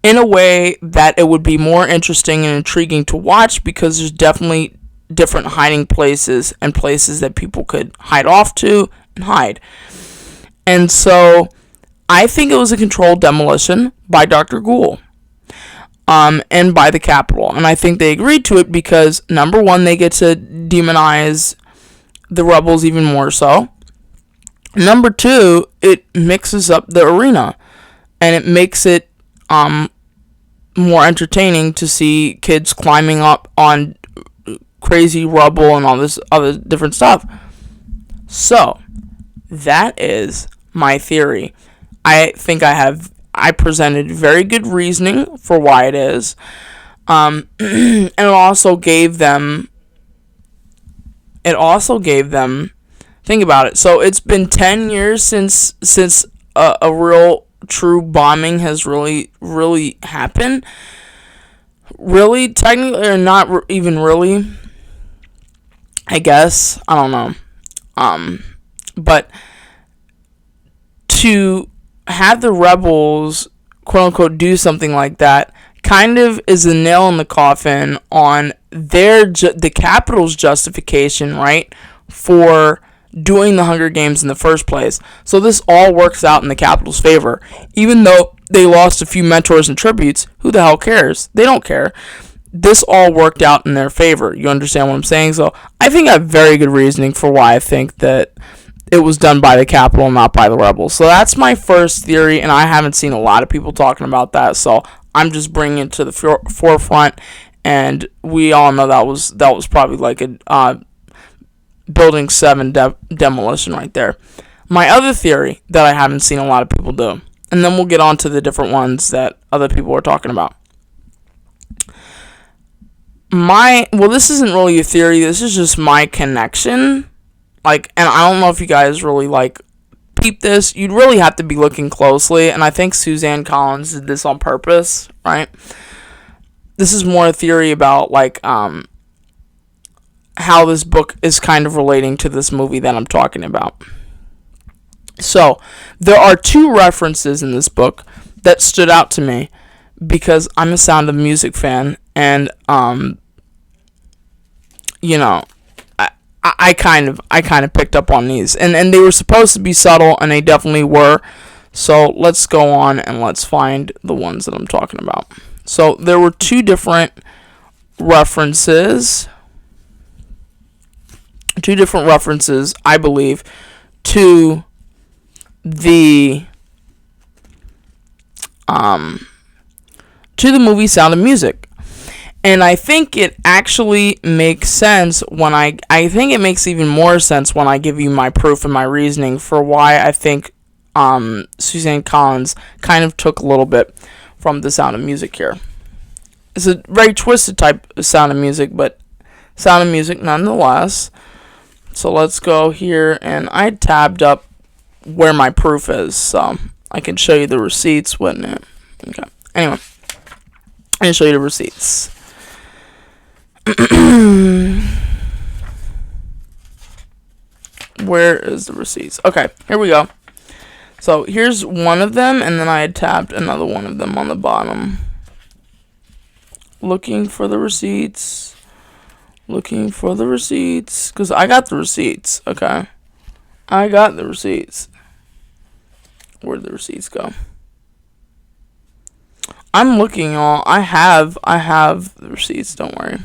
S1: in a way that it would be more interesting and intriguing to watch, because there's definitely different hiding places and places that people could hide off to and hide. And so I think it was a controlled demolition by Dr. Ghoul, and by the Capitol. And I think they agreed to it because, number one, they get to demonize the rebels even more so. Number two, it mixes up the arena, and it makes it more entertaining to see kids climbing up on crazy rubble and all this other different stuff. So, that is my theory. I think I presented very good reasoning for why it is. And it also gave them, think about it. So it's been 10 years since a real true bombing has really happened. Really, technically, or not even really, I guess. I don't know. But to have the rebels, quote unquote, do something like that kind of is a nail in the coffin on the Capitol's justification, right, for doing the Hunger Games in the first place. So this all works out in the Capitol's favor. Even though they lost a few mentors and tributes, who the hell cares? They don't care. This all worked out in their favor. You understand what I'm saying? So I think I have very good reasoning for why I think that it was done by the Capitol, not by the rebels. So that's my first theory, and I haven't seen a lot of people talking about that. So I'm just bringing it to the forefront, and we all know that was probably like a Building 7 demolition right there. My other theory that I haven't seen a lot of people do, and then we'll get on to the different ones that other people are talking about. This isn't really a theory. This is just my connection. And I don't know if you guys really peep this. You'd really have to be looking closely, and I think Suzanne Collins did this on purpose, right? This is more a theory about how this book is kind of relating to this movie that I'm talking about. So there are two references in this book that stood out to me because I'm a Sound of Music fan, and I kind of picked up on these, and they were supposed to be subtle, and they definitely were. So let's go on and let's find the ones that I'm talking about. So there were two different references, I believe, to the movie Sound of Music. And I think it actually makes sense I think it makes even more sense when I give you my proof and my reasoning for why I think Suzanne Collins kind of took a little bit from the Sound of Music here. It's a very twisted type of Sound of Music, but Sound of Music nonetheless. So let's go here, and I tabbed up where my proof is, so I can show you the receipts, wouldn't it? Okay. Anyway, I can show you the receipts. Where is the receipts? Okay, here we go. So here's one of them, and then I had tabbed another one of them on the bottom. Looking for the receipts, because I got the receipts, okay? I got the receipts. Where'd the receipts go? I'm looking all, I have the receipts, don't worry.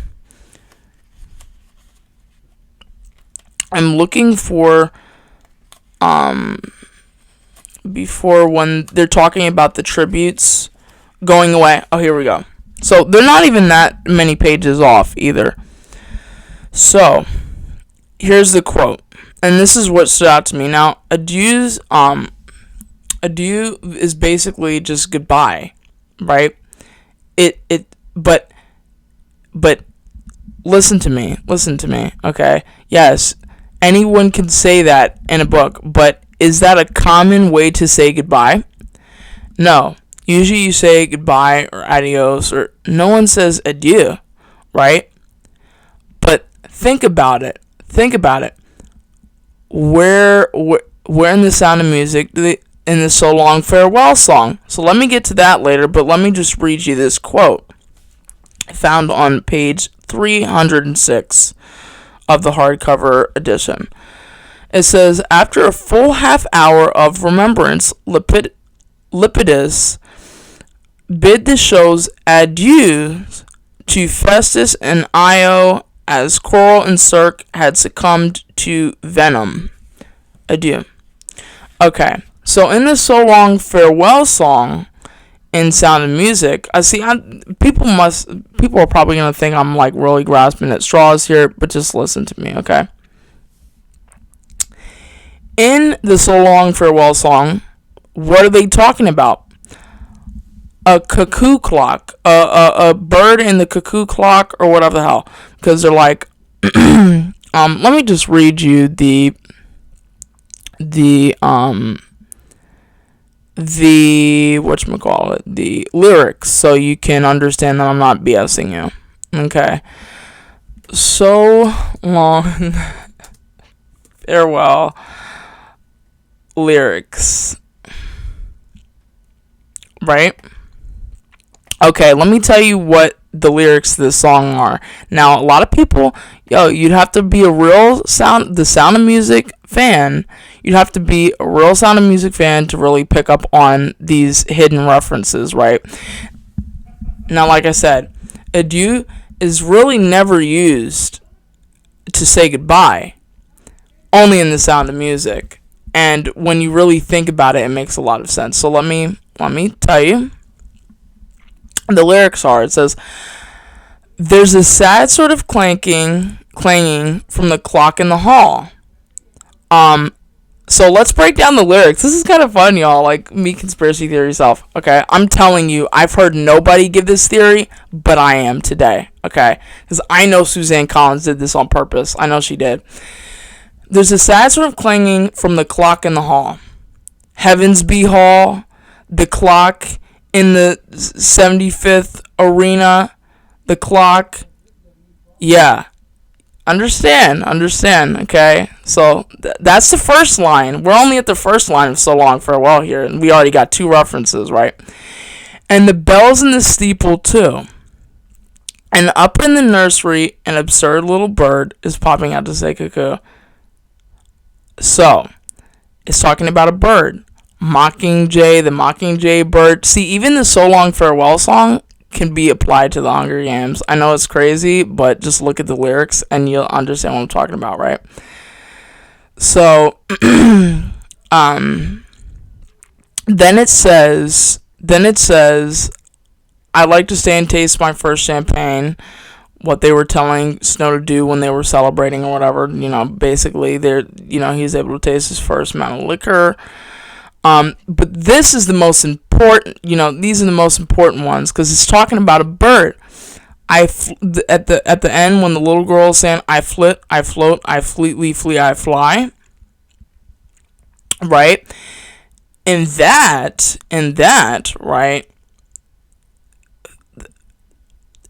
S1: I'm looking for, before when they're talking about the tributes going away. Oh, here we go. So they're not even that many pages off either. So here's the quote, and this is what stood out to me. Now, adieu is basically just goodbye, right? But listen to me, okay? Yes, anyone can say that in a book, but is that a common way to say goodbye? No. Usually you say goodbye or adios, or no one says adieu, right? But think about it. Where in the Sound of Music in the So Long Farewell song. So let me get to that later, but let me just read you this quote found on page 306 of the hardcover edition. It says, after a full half hour of remembrance, Lepidus bid the show's adieu to Festus and Io as Coral and Circe had succumbed to venom. Adieu. Okay, so in the So Long Farewell song in Sound of Music, people are probably gonna think I'm like really grasping at straws here, but just listen to me, okay? In the So Long Farewell song, what are they talking about? A cuckoo clock, a bird in the cuckoo clock, or whatever the hell, because they're like, let me just read you the whatchamacallit, the lyrics, so you can understand that I'm not BSing you. Okay. So Long Farewell lyrics. Right? Okay, let me tell you what the lyrics to this song are. Now, a lot of people, you'd have to be a real Sound of Music fan. You'd have to be a real Sound of Music fan to really pick up on these hidden references, right? Now, like I said, adieu is really never used to say goodbye. Only in the Sound of Music. And when you really think about it, it makes a lot of sense. So let me tell you. The lyrics are, it says, there's a sad sort of clanging from the clock in the hall. So let's break down the lyrics. This is kind of fun, y'all. Like, me conspiracy theory self. Okay, I'm telling you, I've heard nobody give this theory, but I am today. Okay, because I know Suzanne Collins did this on purpose. I know she did. There's a sad sort of clanging from the clock in the hall. Heavensby Hall, the clock in the 75th arena, the clock. Yeah. Understand, okay? So, that's the first line. We're only at the first line of So Long Farewell here, and we already got two references, right? And the bells in the steeple, too. And up in the nursery, an absurd little bird is popping out to say cuckoo. So, it's talking about a bird. Mockingjay, the Mockingjay bird. See, even the So Long Farewell song can be applied to the Hunger Games. I know it's crazy, but just look at the lyrics and you'll understand what I'm talking about, right? So, then it says, I like to stay and taste my first champagne. What they were telling Snow to do when they were celebrating or whatever, basically he's able to taste his first amount of liquor. But this is the most important, these are the most important ones because it's talking about a bird. At the end when the little girl is saying, I flit, I float, I fleetly flee, I fly. Right? In that, right?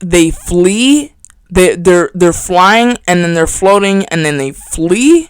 S1: They flee, they're flying, and then they're floating, and then they flee.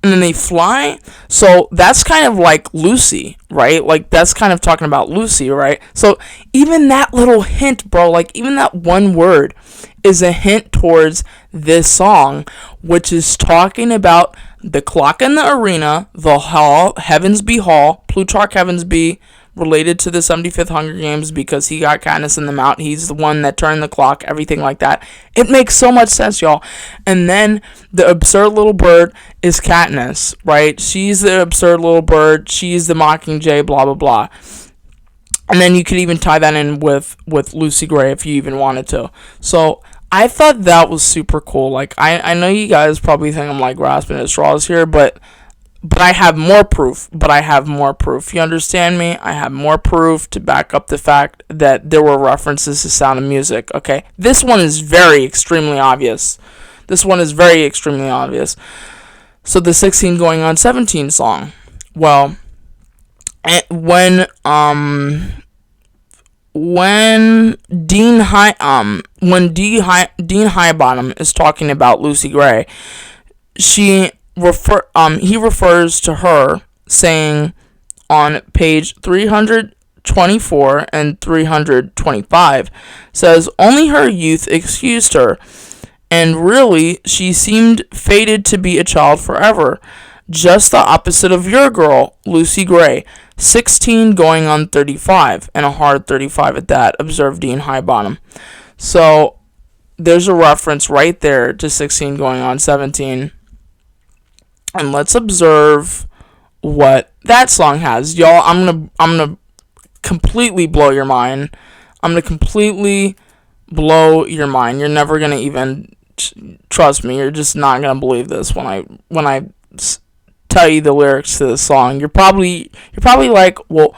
S1: And then they fly. So that's kind of like Lucy, right? Like that's kind of talking about Lucy, right? So even that little hint, bro, like even that one word is a hint towards this song, which is talking about the clock in the arena, the hall, Heavensby Hall, Plutarch Heavensby, related to the 75th Hunger Games because he got Katniss in the mount. He's the one that turned the clock, everything like that. It makes so much sense, y'all. And then the absurd little bird is Katniss, right? She's the absurd little bird. She's the Mockingjay, blah, blah, blah. And then you could even tie that in with Lucy Gray if you even wanted to. So I thought that was super cool. Like, I know you guys probably think I'm like grasping at straws here, but I have more proof. You understand me? I have more proof to back up the fact that there were references to Sound of Music, okay? This one is extremely obvious. So the 16 going on 17 song. Well, when Dean Highbottom is talking about Lucy Gray, he refers to her saying, on page 324 and 325 says, only her youth excused her, and really she seemed fated to be a child forever. Just the opposite of your girl, Lucy Gray, 16 going on 35, and a hard 35 at that, observed Dean Highbottom. So, there's a reference right there to 16 going on 17. And let's observe what that song has. Y'all, I'm gonna completely blow your mind. I'm gonna completely blow your mind. You're never gonna even trust me. You're just not gonna believe this when I tell you the lyrics to this song. You're probably like, well,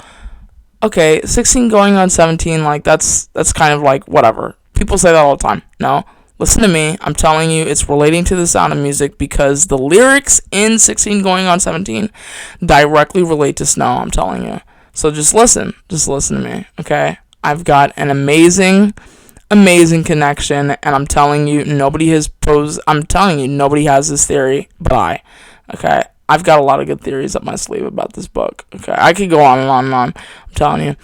S1: okay, 16 going on 17, like that's kind of like whatever. People say that all the time. No, listen to me. I'm telling you, it's relating to the Sound of Music because the lyrics in 16 going on 17 directly relate to snow. I'm telling you. So just listen to me, okay? I've got an amazing connection, and I'm telling you, nobody has this theory but I, okay? I've got a lot of good theories up my sleeve about this book, okay? I could go on and on and on, I'm telling you,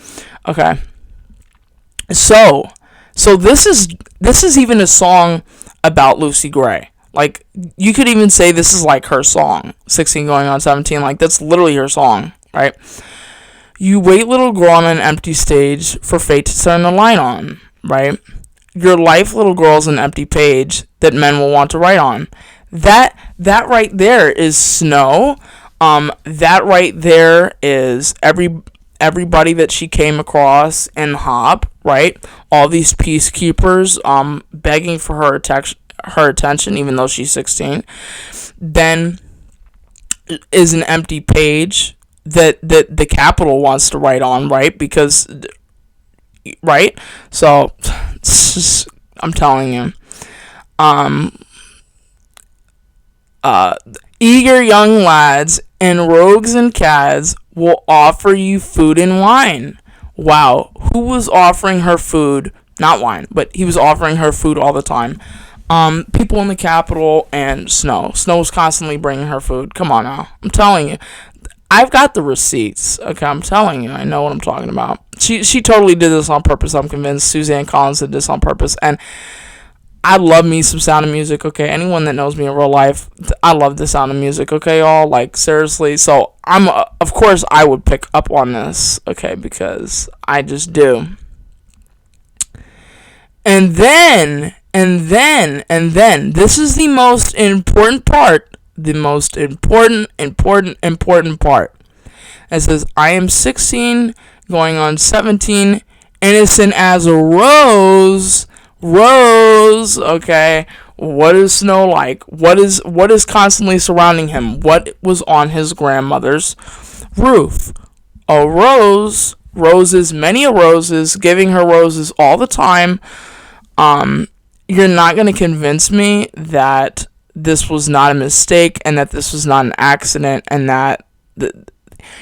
S1: okay? So this is even a song about Lucy Gray. Like, you could even say this is like her song, 16 going on 17, like, that's literally her song, right? You wait, little girl, on an empty stage for fate to turn the light on, right? Your life, little girl, is an empty page that men will want to write on. That right there is snow. That right there is everybody that she came across in the hop, right? All these peacekeepers begging for her attention, even though she's 16. Then is an empty page that the Capitol wants to write on, right? Because, right? So, I'm telling you. Eager young lads and rogues and cads will offer you food and wine. Wow, who was offering her food? Not wine, but he was offering her food all the time. People in the Capitol and Snow. Snow's constantly bringing her food. Come on now. I'm telling you. I've got the receipts. Okay, I'm telling you. I know what I'm talking about. She totally did this on purpose. I'm convinced Suzanne Collins did this on purpose. And I love me some Sound of Music, okay? Anyone that knows me in real life, I love the Sound of Music, okay, y'all? Like, seriously. So, of course, I would pick up on this, okay, because I just do. And then, this is the most important part. The most important part. It says, I am 16, going on 17, innocent as a rose, okay? What is Snow like? What is constantly surrounding him? What was on his grandmother's roof? A rose, roses, many a roses, giving her roses all the time. You're not going to convince me that this was not a mistake and that this was not an accident and that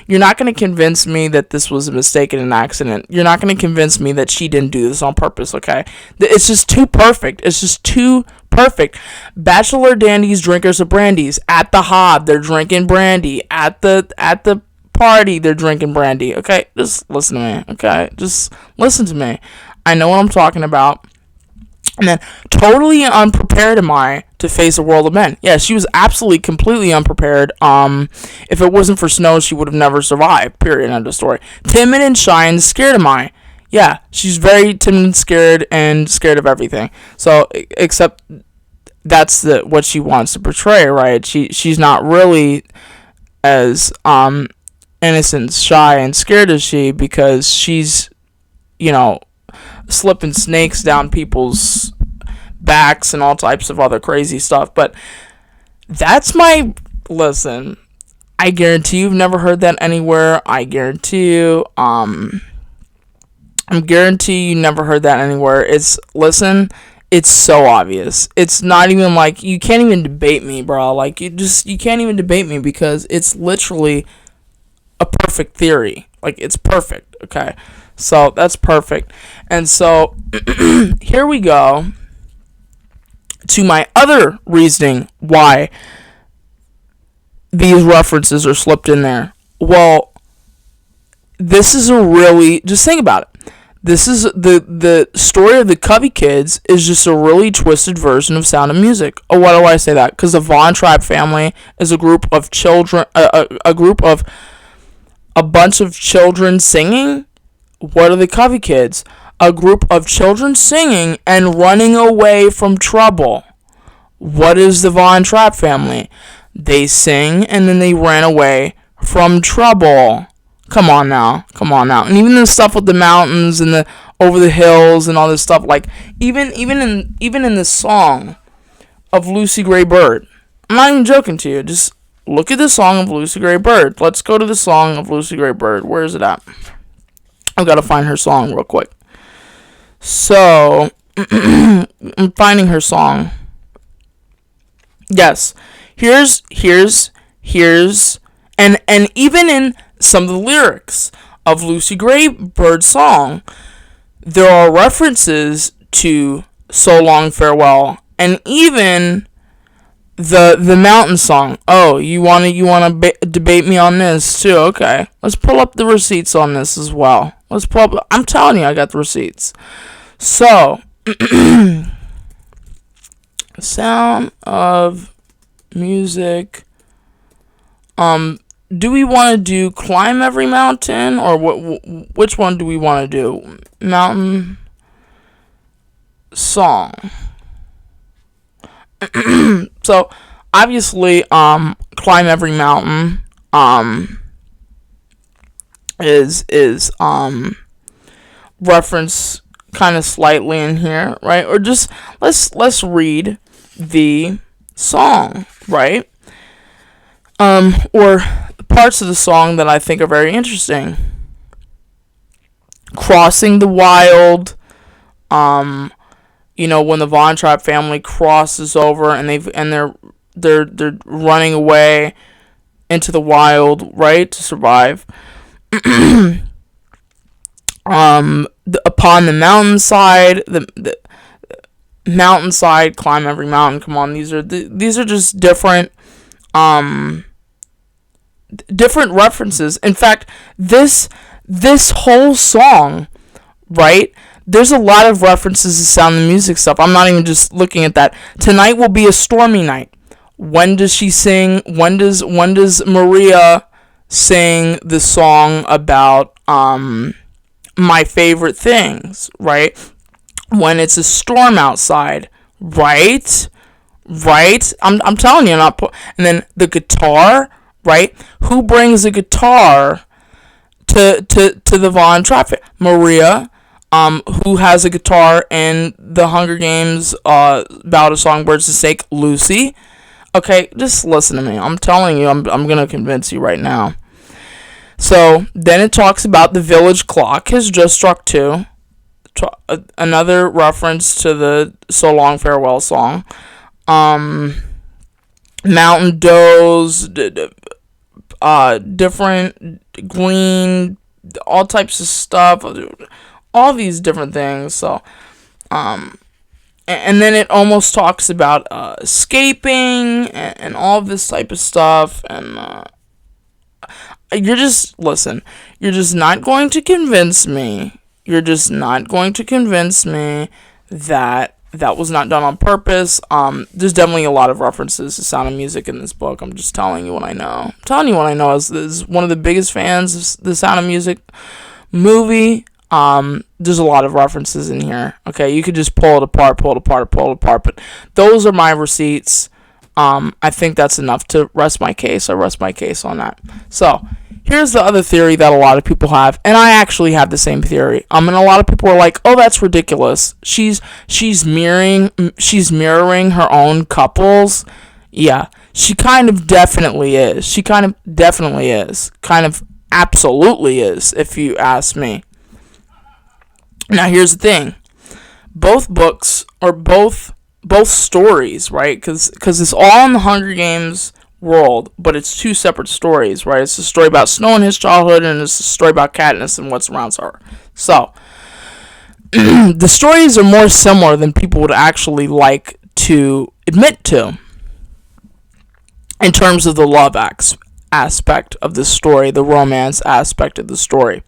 S1: you're not going to convince me that this was a mistake and an accident. You're not going to convince me that she didn't do this on purpose, okay? It's just too perfect. It's just too perfect. Bachelor dandies, drinkers of brandies. At the hob, they're drinking brandy. At the party, they're drinking brandy, okay? Just listen to me, okay? Just listen to me. I know what I'm talking about. And then, totally unprepared am I to face a world of men. Yeah, she was absolutely, completely unprepared. If it wasn't for Snow, she would have never survived. Period. End of story. Timid and shy and scared am I. Yeah, she's very timid and scared of everything. So, except that's what she wants to portray, right? She's not really as innocent, shy, and scared as she, because she's, slipping snakes down people's backs and all types of other crazy stuff. But that's listen, I guarantee you've never heard that anywhere. I guarantee you, you never heard that anywhere. It's so obvious. It's not even like, you can't even debate me, bro. Like, you can't even debate me, because it's literally a perfect theory. Like, it's perfect, okay? So, that's perfect. And so, here we go to my other reasoning why these references are slipped in there. Well, this is a really, just think about it. This is the story of the Covey kids is just a really twisted version of Sound of Music. Oh, why do I say that? Because the Von Trapp family is a group of children, a group of a bunch of children singing. What are the Covey kids? A group of children singing and running away from trouble. What is the Von Trapp family? They sing and then they ran away from trouble. Come on now. And even the stuff with the mountains and the over the hills and all this stuff, like even in the song of Lucy Gray Bird. I'm not even joking to you. Just look at the song of Lucy Gray Bird. Let's go to the song of Lucy Gray Bird. Where is it at? I've got to find her song real quick. So, I'm finding her song. Yes. Here's and even in some of the lyrics of Lucy Gray Bird's song, there are references to So Long Farewell, and even the mountain song. Oh, you wanna debate me on this too? Okay, let's pull up the receipts on this as well. I'm telling you, I got the receipts. So, Sound of Music. Do we want to do Climb Every Mountain, or which one do we want to do? Mountain song. So, obviously, Climb Every Mountain, is referenced kind of slightly in here, right? Or just, let's read the song, right? Or parts of the song that I think are very interesting. Crossing the Wild, when the Von Trapp family crosses over and they're running away into the wild, right, to survive. Upon the mountainside, the mountainside, climb every mountain. Come on, these are just different references. In fact, this whole song, right? There's a lot of references to Sound of Music stuff. I'm not even just looking at that. Tonight will be a stormy night. When does she sing? When does Maria sing the song about my favorite things, right? When it's a storm outside, right? I'm telling you, and then the guitar, right? Who brings a guitar to the Von Trapp? Maria, who has a guitar in the Hunger Games, Ballad of Songbirds to sake, Lucy. Okay, just listen to me. I'm telling you, I'm gonna convince you right now. So then it talks about the village clock has just struck 2. Another reference to the So Long Farewell song. Mountain does, different green, all types of stuff, all these different things. So, and then it almost talks about escaping and all this type of stuff. And you're just not going to convince me. You're just not going to convince me that was not done on purpose. There's definitely a lot of references to Sound of Music in this book. I'm just telling you what I know. I'm telling you what I know is one of the biggest fans of the Sound of Music movie. There's a lot of references in here. Okay, you could just pull it apart. But those are my receipts. I think that's enough to rest my case. I rest my case on that. So, here's the other theory that a lot of people have, and I actually have the same theory. And a lot of people are like, "Oh, that's ridiculous. She's mirroring her own couples." Yeah, she kind of definitely is. Kind of absolutely is, if you ask me. Now, here's the thing. Both books are both stories, right? Because it's all in the Hunger Games world, but it's 2 separate stories, right? It's a story about Snow and his childhood, and it's a story about Katniss and what surrounds her. So, the stories are more similar than people would actually like to admit to in terms of the love aspect of the story, the romance aspect of the story.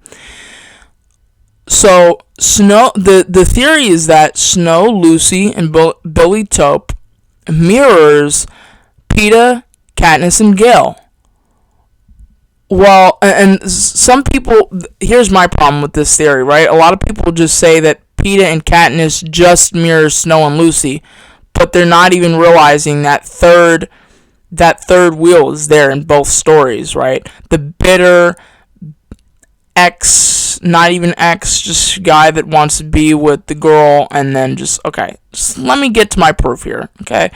S1: So Snow, the theory is that Snow, Lucy, and Billy Taupe mirrors Peeta, Katniss, and Gale. Well, and some people, here's my problem with this theory, right? A lot of people just say that Peeta and Katniss just mirror Snow and Lucy, but they're not even realizing that third wheel is there in both stories, right? The bitter not even ex, just guy that wants to be with the girl, and then just let me get to my proof here, okay?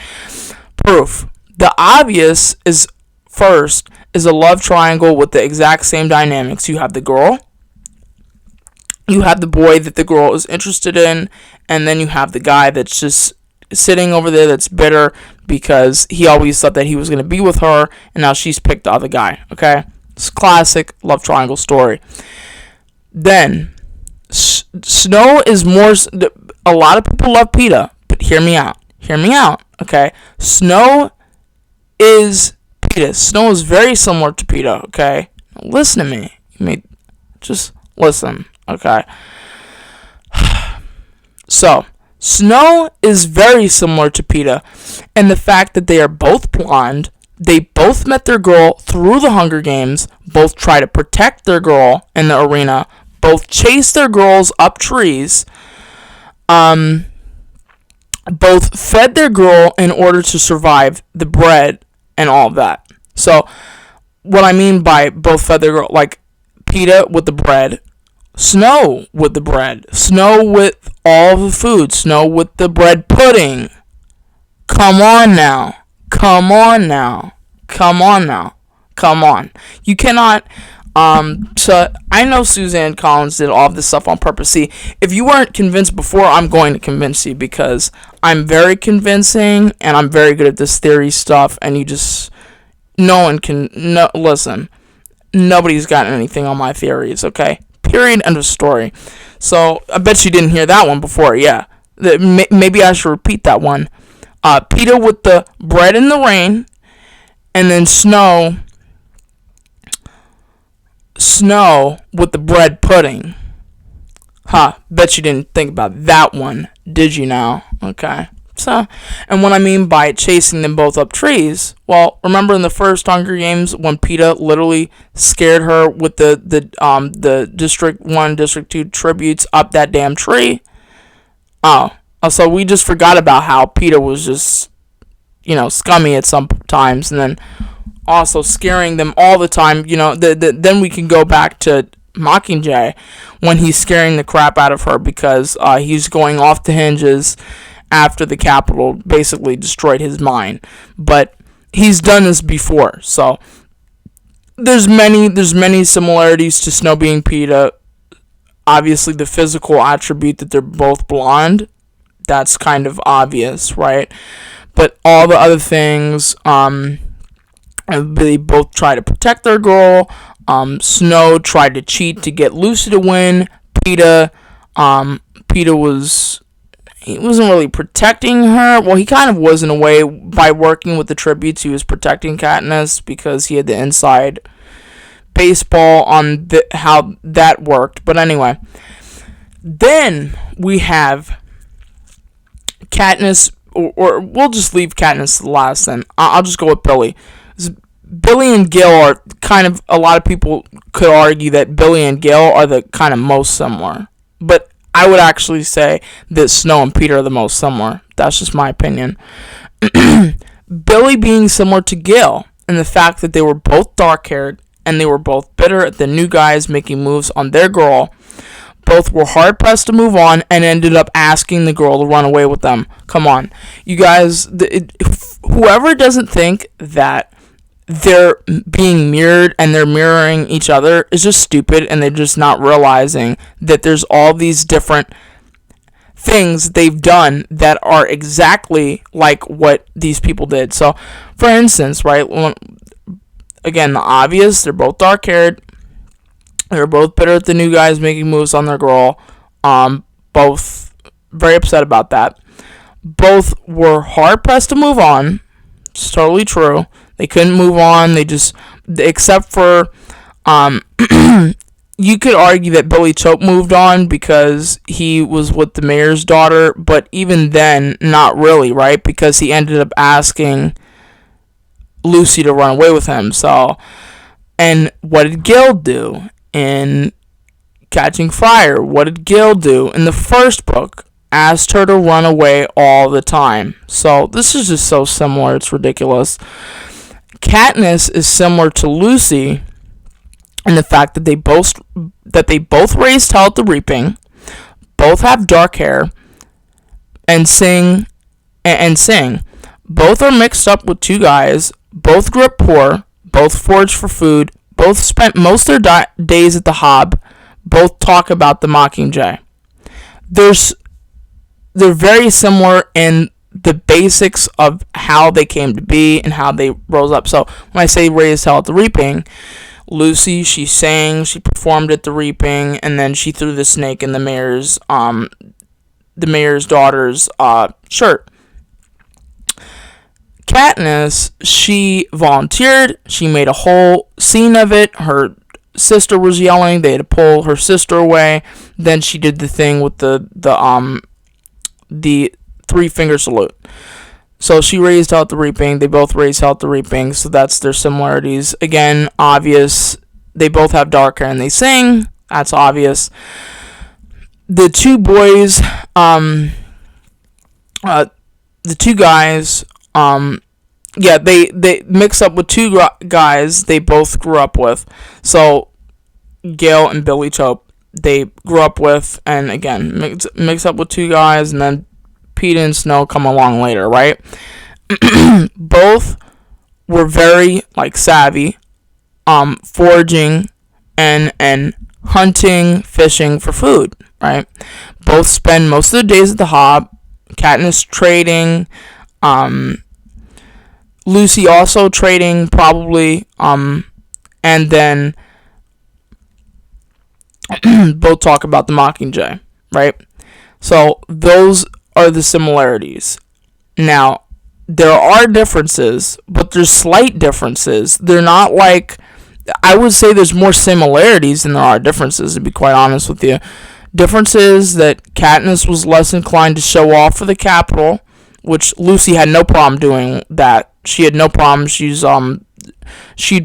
S1: Proof. The obvious is, first, is a love triangle with the exact same dynamics. You have the girl, you have the boy that the girl is interested in, and then you have the guy that's just sitting over there that's bitter because he always thought that he was going to be with her, and now she's picked the other guy, okay? It's classic love triangle story. Then, Snow is more... A lot of people love Peeta, but hear me out, okay? Snow is Peeta. Snow is very similar to Peeta, okay? Listen to me. Just listen, okay? So, Snow is very similar to Peeta, and the fact that they are both blonde, they both met their girl through the Hunger Games, both try to protect their girl in the arena, both chase their girls up trees, both fed their girl in order to survive the bread and all of that. So, what I mean by both fed their girl, like Peeta with the bread, Snow with the bread, Snow with all the food, Snow with the bread pudding. Come on now. You cannot, so I know Suzanne Collins did all of this stuff on purpose. See, if you weren't convinced before, I'm going to convince you, because I'm very convincing, and I'm very good at this theory stuff, and listen, nobody's gotten anything on my theories, okay? Period, end of story. So, I bet you didn't hear that one before, yeah. Maybe I should repeat that one. Peeta with the bread in the rain, and then Snow with the bread pudding. Bet you didn't think about that one, did you now? Okay. So, and what I mean by chasing them both up trees, well, remember in the first Hunger Games when Peeta literally scared her with the District 1, District 2 tributes up that damn tree? So we just forgot about how Peeta was just, scummy at some times, and then also scaring them all the time. Then we can go back to Mockingjay when he's scaring the crap out of her because he's going off the hinges after the Capitol basically destroyed his mind. But he's done this before, so there's many similarities to Snow being Peeta. Obviously, the physical attribute that they're both blonde, that's kind of obvious, right? But all the other things, they both try to protect their girl. Snow tried to cheat to get Lucy to win. Peeta he wasn't really protecting her. Well, he kind of was in a way. By working with the tributes, he was protecting Katniss because he had the inside baseball on how that worked. But anyway, then we have Katniss, or we'll just leave Katniss last then. I'll just go with Billy. Billy and Gale are kind of, a lot of people could argue that Billy and Gale are the kind of most similar. But I would actually say that Snow and Peeta are the most similar. That's just my opinion. Billy being similar to Gale, and the fact that they were both dark-haired, and they were both bitter at the new guys making moves on their girl. Both were hard-pressed to move on, and ended up asking the girl to run away with them. Come on. You guys, whoever doesn't think that they're being mirrored and they're mirroring each other is just stupid, and they're just not realizing that there's all these different things they've done that are exactly like what these people did. So, for instance, right, again, the obvious, they're both dark-haired, they're both bitter at the new guys making moves on their girl, both very upset about that. Both were hard-pressed to move on. It's totally true. They couldn't move on. They just, except for, you could argue that Billy Chope moved on because he was with the mayor's daughter, but even then, not really, right? Because he ended up asking Lucy to run away with him. So, and what did Gil do in Catching Fire? What did Gil do in the first book? Asked her to run away all the time. So this is just so similar, it's ridiculous. Katniss is similar to Lucy in the fact that they both raised hell at the Reaping, both have dark hair, and sing. Both are mixed up with two guys. Both grew up poor. Both foraged for food. Both spent most of their days at the Hob. Both talk about the Mockingjay. They're very similar in the basics of how they came to be and how they rose up. So when I say raised hell at the Reaping, Lucy, she sang, she performed at the Reaping, and then she threw the snake in the mayor's daughter's shirt. Katniss, she volunteered. She made a whole scene of it. Her sister was yelling. They had to pull her sister away. Then she did the thing with the 3-finger salute. So she raised hell at the Reaping. They both raised hell at the Reaping. So that's their similarities. Again, obvious. They both have dark hair and they sing. That's obvious. The two boys, the two guys, they mix up with two guys they both grew up with. So Gale and Billy Chope, they grew up with, and again, mix up with two guys, and then Peeta and Snow come along later, right? Both were very, savvy, foraging and hunting, fishing for food, right? Both spend most of their days at the Hob. Katniss trading, Lucy also trading, probably, and then both talk about the Mockingjay, right? So those are the similarities. Now, there are differences, but there's slight differences. They're not I would say there's more similarities than there are differences, to be quite honest with you. Differences that Katniss was less inclined to show off for the Capitol, which Lucy had no problem doing that. She had no problem. She'd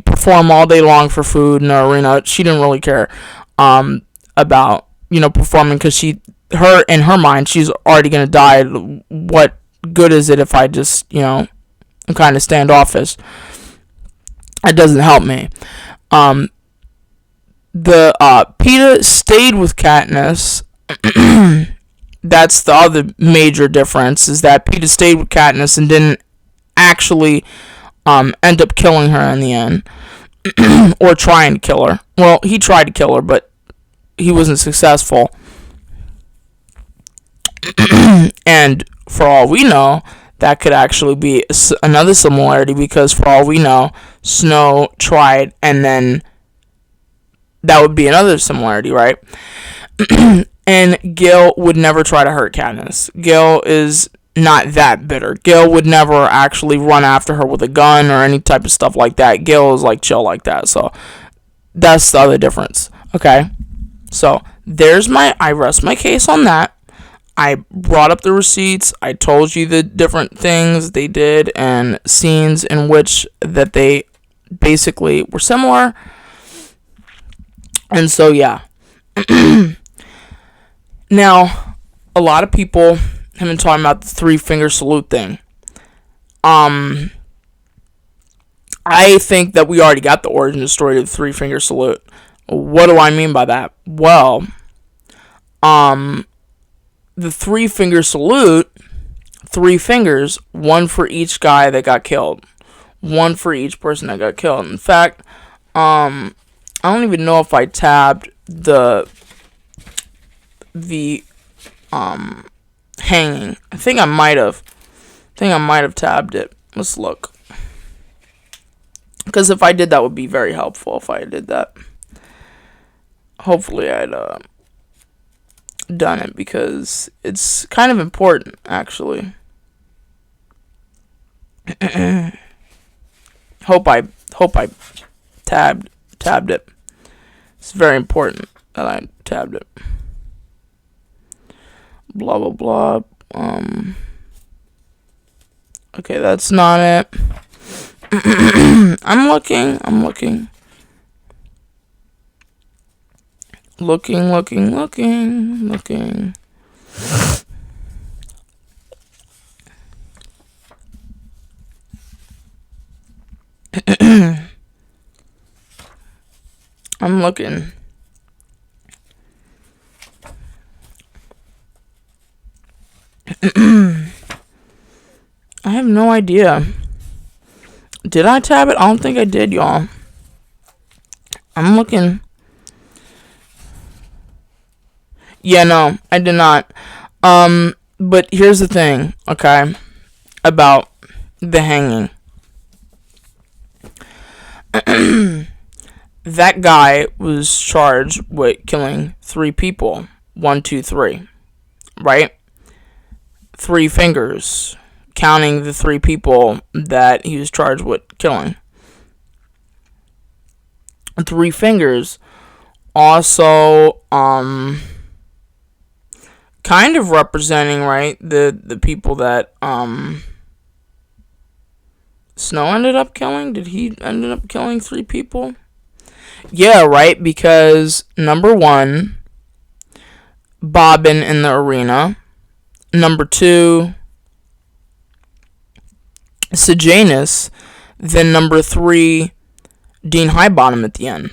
S1: perform all day long for food in the arena. She didn't really care about performing, because in her mind, she's already gonna die. What good is it if I just I'm kind of standoffish? It doesn't help me. Peeta stayed with Katniss. That's the other major difference, is that Peeta stayed with Katniss and didn't actually end up killing her in the end, or trying to kill her. Well, he tried to kill her, but he wasn't successful. And for all we know, that could actually be another similarity, because for all we know, Snow tried, and then that would be another similarity, right? And Gil would never try to hurt Katniss. Gil is not that bitter. Gil would never actually run after her with a gun or any type of stuff like that. Gil is chill like that. So that's the other difference. Okay? So I rest my case on that. I brought up the receipts. I told you the different things they did and scenes in which that they basically were similar. And so, yeah. Now, a lot of people have been talking about the 3-finger salute thing. I think that we already got the origin story of the 3-finger salute. What do I mean by that? Well, the 3-finger salute, 3 fingers, one for each guy that got killed. One for each person that got killed. In fact, I don't even know if I tabbed the hanging. I think I might have tabbed it. Let's look. Because if I did, that would be very helpful if I did that. Hopefully I'd done it, because it's kind of important, actually. Hope I tabbed it. It's very important that I tabbed it. Blah blah blah. Okay, that's not it. I'm looking. Looking. I'm looking. I have no idea. Did I tab it? I don't think I did, y'all. I'm looking. Yeah, no, I did not. But here's the thing, okay, about the hanging. That guy was charged with killing 3 people. 1, 2, 3. Right? 3 fingers. Counting the 3 people that he was charged with killing. 3 fingers. Also, kind of representing, right, the people that, Snow ended up killing? Did he end up killing 3 people? Yeah, right, because number 1, Bobbin in the arena. Number 2, Sejanus. Then number 3, Dean Highbottom at the end.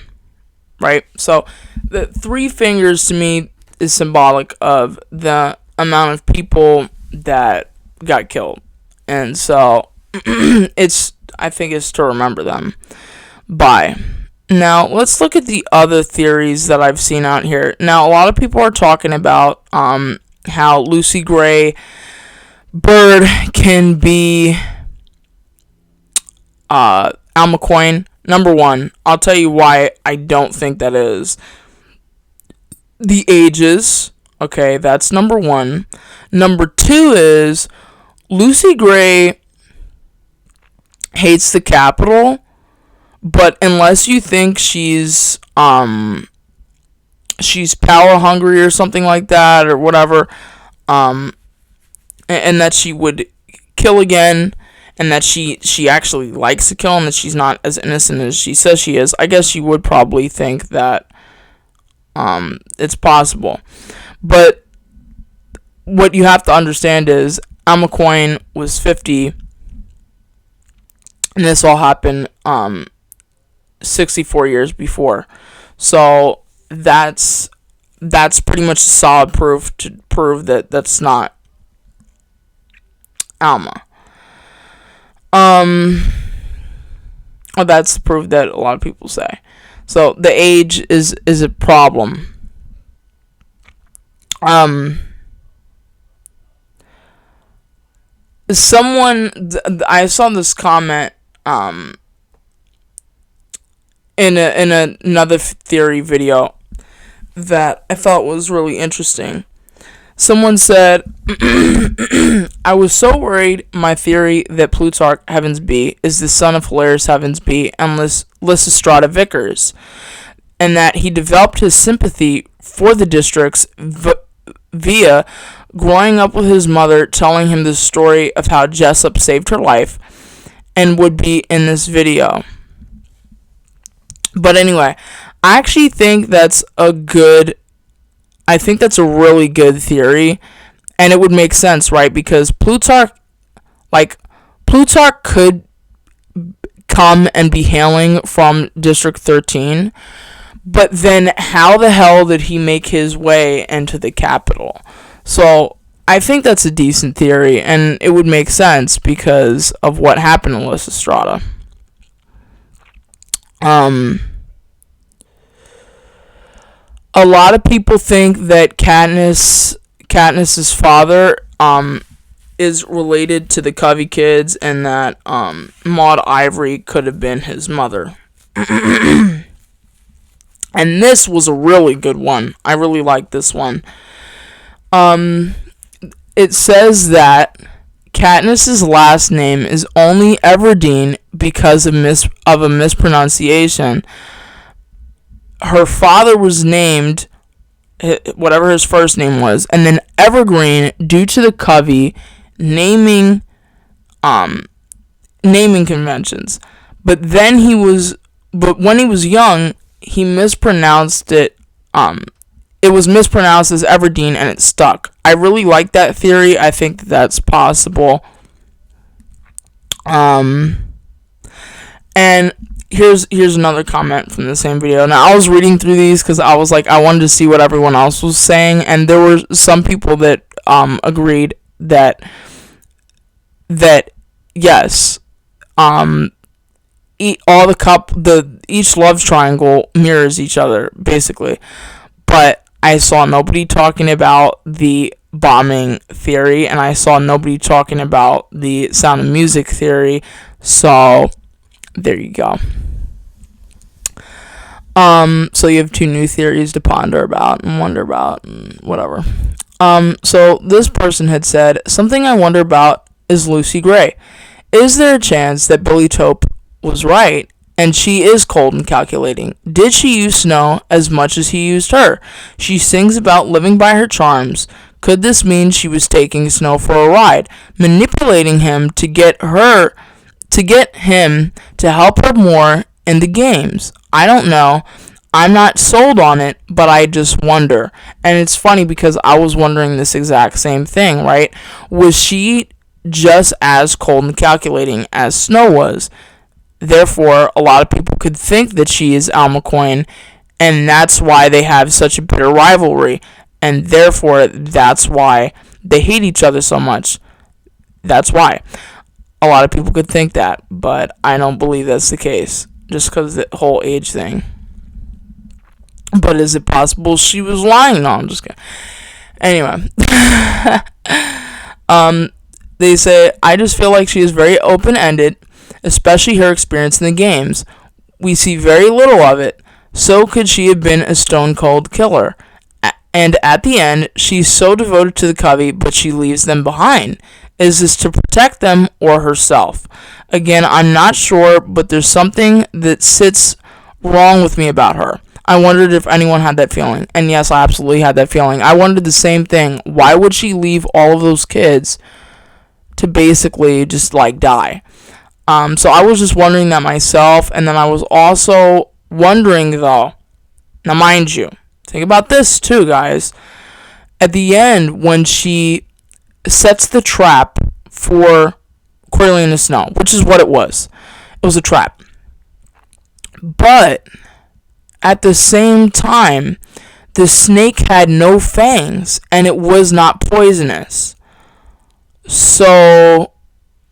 S1: Right? So, the 3 fingers to me is symbolic of the amount of people that got killed. And so, I think it's to remember them by. Now, let's look at the other theories that I've seen out here. Now, a lot of people are talking about how Lucy Gray Bird can be Alma Coin. Number 1, I'll tell you why I don't think that is. The ages. Okay, that's number 1. Number 2 is Lucy Gray hates the Capitol, but unless you think she's power hungry or something like that or whatever, and that she would kill again, and that she actually likes to kill, and that she's not as innocent as she says she is, I guess you would probably think that it's possible. But what you have to understand is Alma Coin was 50. And this all happened 64 years before. So that's pretty much solid proof to prove that that's not Alma. Well, that's the proof that a lot of people say. So the age is a problem. I saw this comment in another theory video that I thought was really interesting. Someone said, I was so worried my theory that Plutarch Heavens B is the son of Hilarious Heavens B and Lysistrata Vickers, and that he developed his sympathy for the districts via growing up with his mother telling him the story of how Jessup saved her life, and would be in this video. But anyway, I actually think that's a really good theory, and it would make sense, right? Because Plutarch could come and be hailing from District 13, but then how the hell did he make his way into the capital? So I think that's a decent theory, and it would make sense because of what happened to Lysistrata. A lot of people think that Katniss's father is related to the Covey kids, and that Maud Ivory could have been his mother. And this was a really good one. I really like this one. It says that Katniss's last name is only Everdeen because of a mispronunciation. Her father was named whatever his first name was, and then Evergreen due to the Covey naming conventions. But when he was young, he mispronounced it. It was mispronounced as Everdeen, and it stuck. I really like that theory. I think that's possible. And here's another comment from the same video. Now, I was reading through these because I was like, I wanted to see what everyone else was saying, and there were some people that agreed that yes, each love triangle mirrors each other basically, but I saw nobody talking about the bombing theory, and I saw nobody talking about the Sound of Music theory. So there you go. So you have two new theories to ponder about and wonder about and whatever. So this person had said, something I wonder about is Lucy Gray. Is there a chance that Billy Tope was right and she is cold and calculating? Did she use Snow as much as he used her? She sings about living by her charms. Could this mean she was taking Snow for a ride, manipulating him to get him to help her more in the games? I don't know. I'm not sold on it, but I just wonder. And it's funny because I was wondering this exact same thing, right? Was she just as cold and calculating as Snow was? Therefore, a lot of people could think that she is Almacoin, and that's why they have such a bitter rivalry, and therefore that's why they hate each other so much. That's why. A lot of people could think that, but I don't believe that's the case, just because of the whole age thing. But is it possible she was lying? No, I'm just kidding. Anyway. They say, I just feel like she is very open-ended, especially her experience in the games. We see very little of it. So could she have been a stone-cold killer? And at the end, she's so devoted to the Covey, but she leaves them behind. Is this to protect them or herself? Again, I'm not sure, but there's something that sits wrong with me about her. I wondered if anyone had that feeling. And yes, I absolutely had that feeling. I wondered the same thing. Why would she leave all of those kids to basically just die? So I was just wondering that myself. And then I was also wondering, though, now mind you, think about this too, guys. At the end, when she sets the trap for Coriolanus Snow, which is what it was a trap. But at the same time, the snake had no fangs and it was not poisonous. So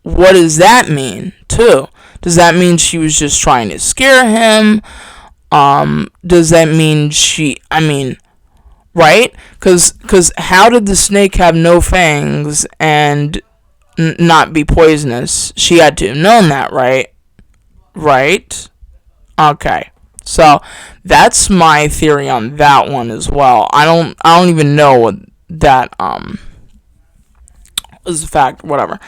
S1: what does that mean too? Does that mean she was just trying to scare him? Does that mean right? Because how did the snake have no fangs and not be poisonous? She had to have known that, right? Right? Okay. So that's my theory on that one as well. I don't even know what that is a fact. Whatever.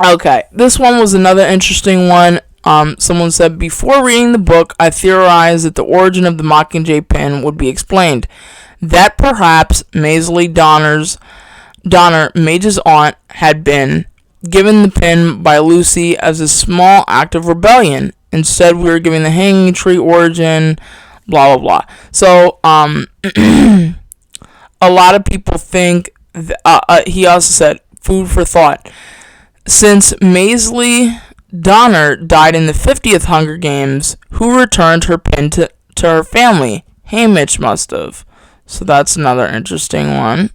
S1: Okay, this one was another interesting one. Someone said, before reading the book, I theorized that the origin of the Mockingjay pin would be explained. That perhaps Maisley Donner, Mage's aunt, had been given the pin by Lucy as a small act of rebellion. Instead, we were given the hanging tree origin, blah, blah, blah. So, a lot of people think, he also said, food for thought. Since Maisley Donner died in the 50th Hunger Games, who returned her pin to her family? Haymitch must have. So that's another interesting one.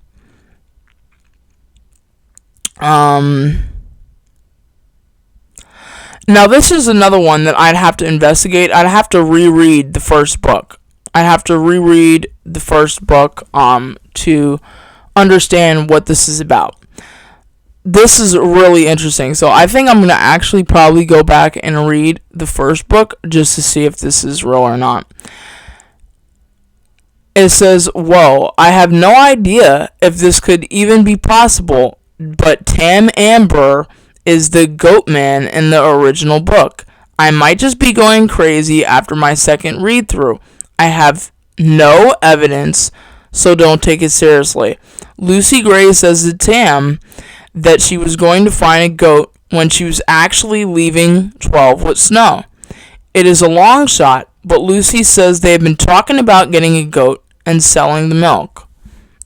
S1: Now this is another one that I'd have to investigate. I'd have to reread the first book. To understand what this is about. This is really interesting. So I think I'm going to actually probably go back and read the first book just to see if this is real or not. It says, "Whoa, I have no idea if this could even be possible, but Tam Amber is the goat man in the original book. I might just be going crazy after my second read through. I have no evidence, so don't take it seriously." Lucy Gray says to Tam that she was going to find a goat when she was actually leaving 12 with Snow. It is a long shot, but Lucy says they have been talking about getting a goat and selling the milk.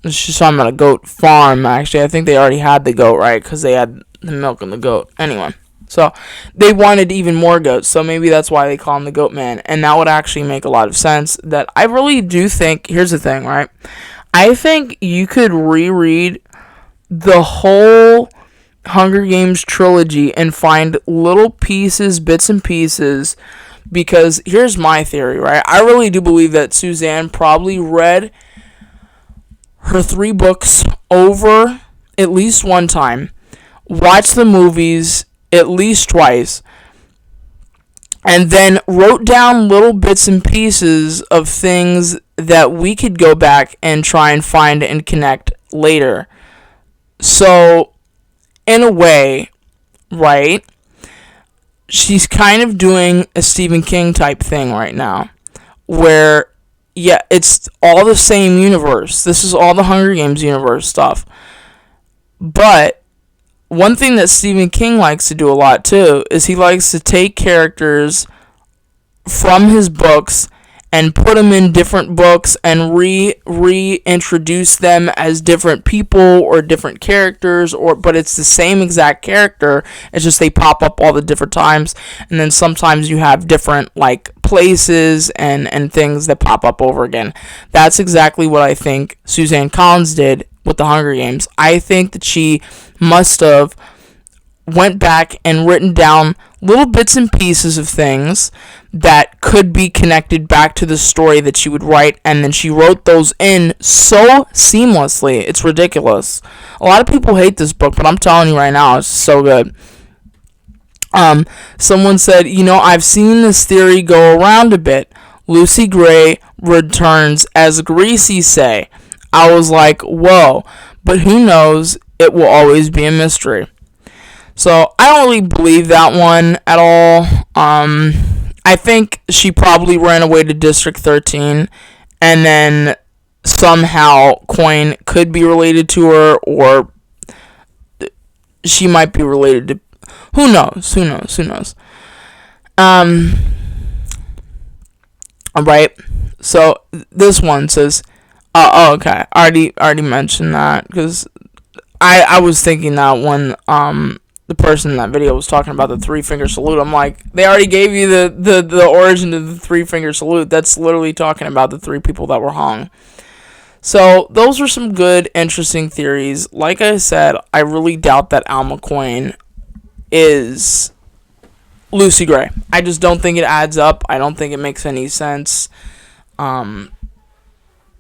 S1: She's talking about a goat farm, actually. I think they already had the goat, right? Because they had the milk and the goat. Anyway, so they wanted even more goats, so maybe that's why they call him the Goat Man. And that would actually make a lot of sense. That I really do think, here's the thing, right? I think you could reread the whole Hunger Games trilogy and find little pieces, bits and pieces, because here's my theory, right? I really do believe that Suzanne probably read her 3 books over at least one time, watched the movies at least twice, and then wrote down little bits and pieces of things that we could go back and try and find and connect later. So, in a way, right, she's kind of doing a Stephen King type thing right now, where, yeah, it's all the same universe. This is all the Hunger Games universe stuff. But one thing that Stephen King likes to do a lot too is he likes to take characters from his books and put them in different books and reintroduce them as different people or different characters, but it's the same exact character. It's just they pop up all the different times, and then sometimes you have different like places and things that pop up over again. That's exactly what I think Suzanne Collins did with the Hunger Games. I think that she must have went back and written down little bits and pieces of things that could be connected back to the story that she would write, and then she wrote those in so seamlessly. It's ridiculous. A lot of people hate this book, but I'm telling you right now, it's so good. Someone said, I've seen this theory go around a bit. Lucy Gray returns as Greasy say. I was like, whoa, but who knows? It will always be a mystery. So I don't really believe that one at all. I think she probably ran away to District 13, and then somehow Coin could be related to her, or she might be related to... Who knows? Alright, so this one says... okay, I already mentioned that, because I was thinking that when the person in that video was talking about the 3-finger salute, I'm like, they already gave you the origin of the 3-finger salute. That's literally talking about the 3 people that were hung. So those were some good, interesting theories. Like I said, I really doubt that Alma Coin is Lucy Gray. I just don't think it adds up. I don't think it makes any sense.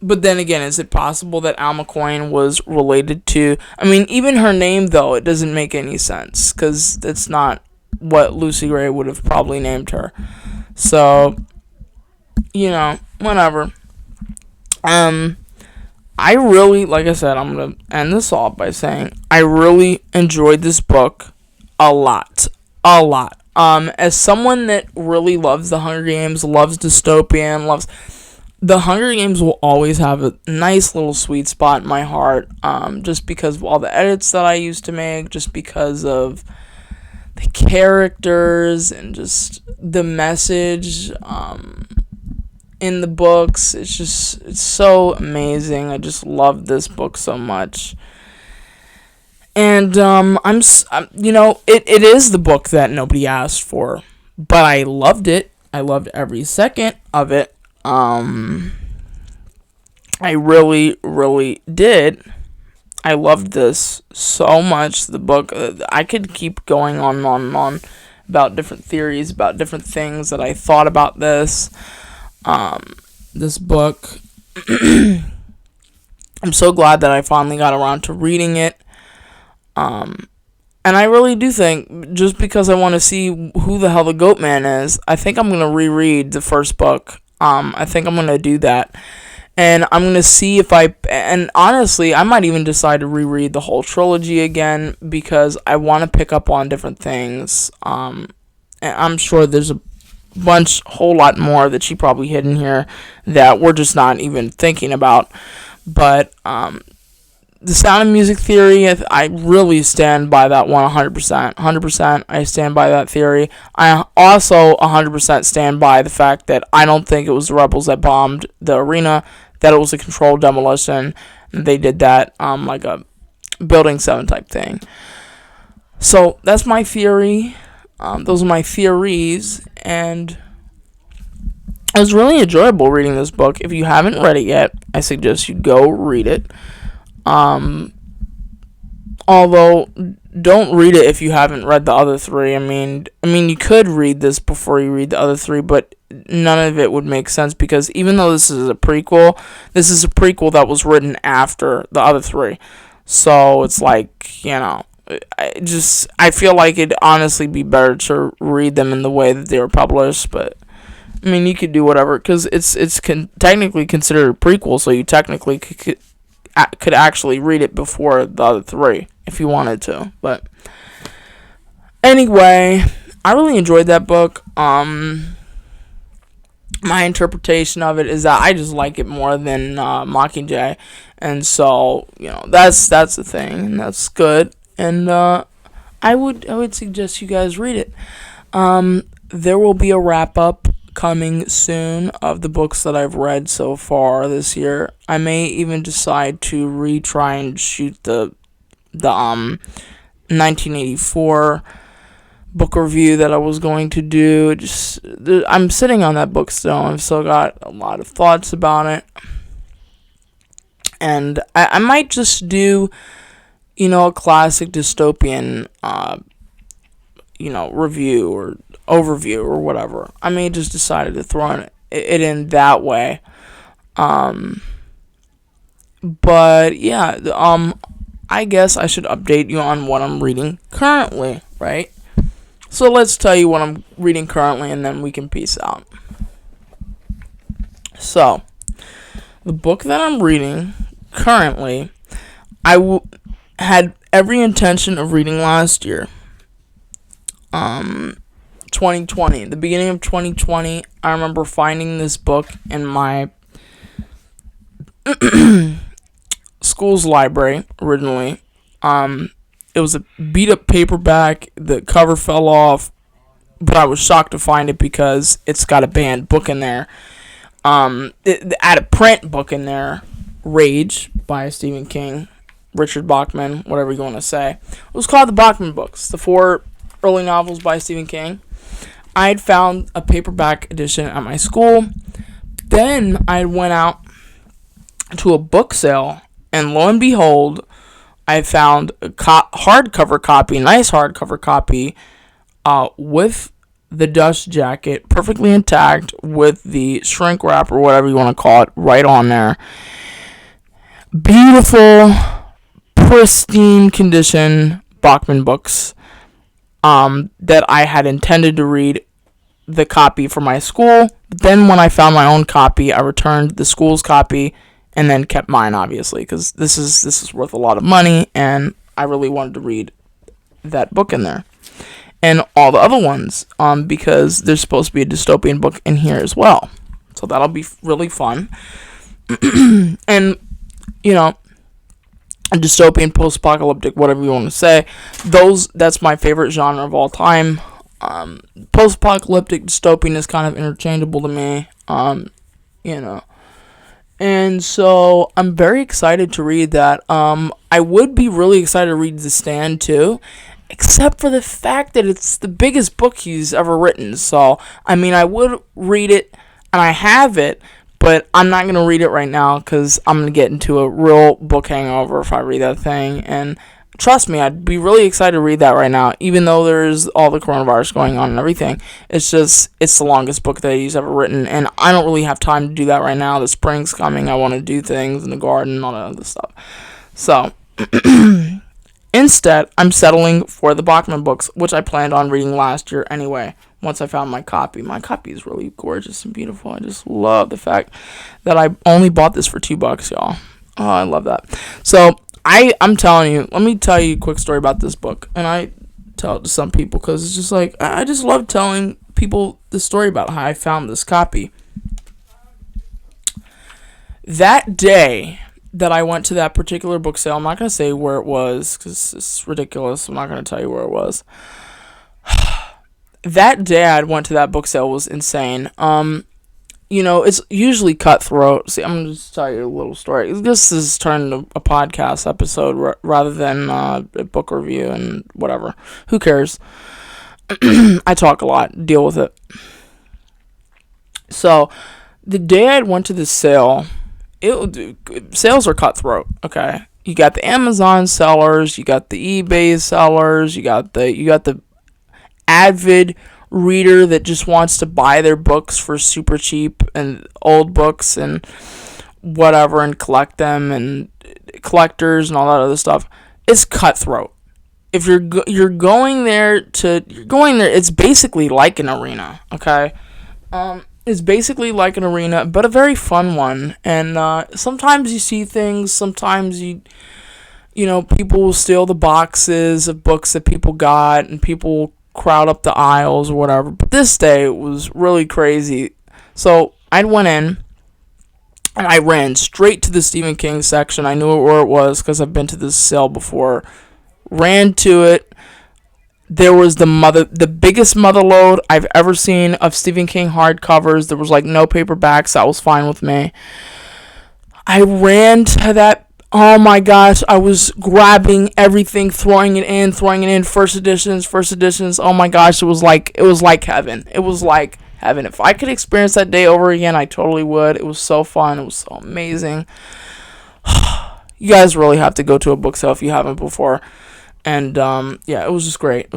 S1: But then again, is it possible that Alma Coin was related to... I mean, even her name, though, it doesn't make any sense, because that's not what Lucy Gray would have probably named her. So, whatever. I really, like I said, I'm going to end this off by saying I really enjoyed this book a lot. As someone that really loves the Hunger Games, loves dystopian, loves... The Hunger Games will always have a nice little sweet spot in my heart, just because of all the edits that I used to make, just because of the characters and just the message in the books. It's so amazing. I just love this book so much. And it is the book that nobody asked for, but I loved it. I loved every second of it. I really, really did. I loved this so much. The book, I could keep going on and on and on about different theories, about different things that I thought about this book. I'm so glad that I finally got around to reading it. And I really do think, just because I want to see who the hell the Goat Man is, I think I'm going to reread the first book. I think I'm going to do that. And I'm going to see if and honestly, I might even decide to reread the whole trilogy again, because I want to pick up on different things. And I'm sure there's a whole lot more that she probably hid in here that we're just not even thinking about. But the Sound of Music theory, I really stand by that one 100%. 100%, I stand by that theory. I also 100% stand by the fact that I don't think it was the rebels that bombed the arena, that it was a controlled demolition. They did that like a Building 7 type thing. So that's my theory. Those are my theories, and it was really enjoyable reading this book. If you haven't read it yet, I suggest you go read it. Although, don't read it if you haven't read the other three. I mean, you could read this before you read the other three, but none of it would make sense, because even though this is a prequel that was written after the other three. So it's like, I feel like it'd honestly be better to read them in the way that they were published, but I mean, you could do whatever, because it's technically considered a prequel, so you technically could actually read it before the other three if you wanted to. But anyway, I really enjoyed that book. My interpretation of it is that I just like it more than Mockingjay, and so that's the thing, and that's good. And I would suggest you guys read it. There will be a wrap up coming soon of the books that I've read so far this year. I may even decide to retry and shoot the 1984 book review that I was going to do. I'm sitting on that book still. I've still got a lot of thoughts about it, and I might just do a classic dystopian review or overview or whatever. I may just decided to throw it in that way. But yeah, I guess I should update you on what I'm reading currently, right? So let's tell you what I'm reading currently, and then we can peace out. So, the book that I'm reading currently, had every intention of reading last year. 2020, the beginning of 2020, I remember finding this book in my school's library originally. It was a beat up paperback. The cover fell off, but I was shocked to find it because it's got a banned book in there. It had a print book in there, Rage by Stephen King, Richard Bachman, whatever you want to say. It was called the Bachman books, the 4 early novels by Stephen King. I had found a paperback edition at my school. Then I went out to a book sale, and lo and behold, I found a hardcover copy, nice hardcover copy, with the dust jacket perfectly intact, with the shrink wrap or whatever you want to call it right on there. Beautiful, pristine condition Bachman books. That I had intended to read the copy for my school. Then when I found my own copy, I returned the school's copy and then kept mine, obviously, because this is worth a lot of money, and I really wanted to read that book in there. And all the other ones, because there's supposed to be a dystopian book in here as well. So that'll be really fun. And, a dystopian, post-apocalyptic, whatever you want to say. That's my favorite genre of all time. Post-apocalyptic, dystopian is kind of interchangeable to me. And so I'm very excited to read that. I would be really excited to read The Stand too, except for the fact that it's the biggest book he's ever written. So, I would read it, and I have it, but I'm not going to read it right now because I'm going to get into a real book hangover if I read that thing. And trust me, I'd be really excited to read that right now, even though there's all the coronavirus going on and everything. It's the longest book that he's ever written, and I don't really have time to do that right now. The spring's coming. I want to do things in the garden and all that other stuff. So, instead, I'm settling for the Bachman books, which I planned on reading last year anyway, once I found my copy. My copy is really gorgeous and beautiful. I just love the fact that I only bought this for $2, y'all. Oh, I love that. So I'm telling you, let me tell you a quick story about this book. And I tell it to some people because it's just like, I just love telling people the story about how I found this copy. That day that I went to that particular book sale, I'm not going to say where it was because it's ridiculous. I'm not going to tell you where it was. That day I went to that book sale was insane. It's usually cutthroat. See, I'm going to just tell you a little story. This is turned into a podcast episode rather than a book review and whatever. Who cares? I talk a lot. Deal with it. So, the day I went to the sale, sales are cutthroat, okay? You got the Amazon sellers, you got the eBay sellers, you got the avid reader that just wants to buy their books for super cheap and old books and whatever and collect them and collectors and all that other stuff. It's cutthroat. If you're going there, it's basically like an arena, okay? It's basically like an arena, but a very fun one. And sometimes you see things, sometimes people will steal the boxes of books that people got, and people crowd up the aisles or whatever. But this day it was really crazy. So I went in and I ran straight to the Stephen King section. I knew where it was because I've been to this sale before. Ran to it. There was the biggest mother load I've ever seen of Stephen King hardcovers. There was like no paperbacks. That was fine with me. I ran to that. Oh my gosh, I was grabbing everything, throwing it in, first editions. Oh my gosh, it was like heaven. It was like heaven. If I could experience that day over again, I totally would. It was so fun. It was so amazing. You guys really have to go to a book sale if you haven't before. And it was just great.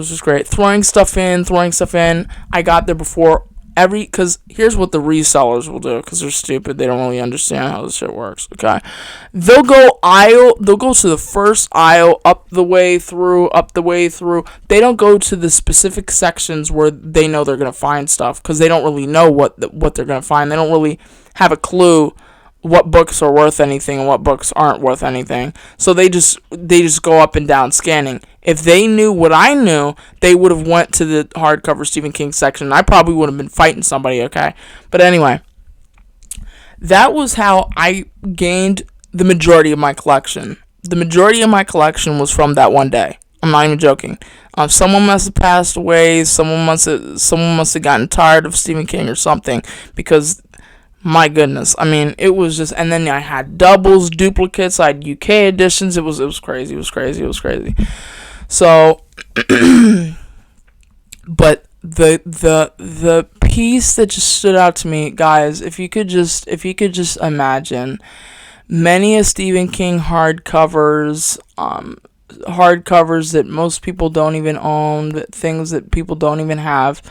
S1: Throwing stuff in. I got there before because here's what the resellers will do, because they're stupid. They don't really understand how this shit works, okay? They'll go to the first aisle, up the way through. They don't go to the specific sections where they know they're going to find stuff, because they don't really know what they're going to find. They don't really have a clue what books are worth anything and what books aren't worth anything. So they just go up and down scanning. If they knew what I knew, they would have went to the hardcover Stephen King section. I probably would have been fighting somebody, okay? But anyway, that was how I gained the majority of my collection. The majority of my collection was from that one day. I'm not even joking. Someone must have passed away. Someone must have gotten tired of Stephen King or something, because my goodness, I mean, it was just, and then I had doubles, duplicates, I had UK editions. It was crazy. So, but the piece that just stood out to me, guys, if you could just imagine, many of Stephen King hardcovers that most people don't even own, things that people don't even have.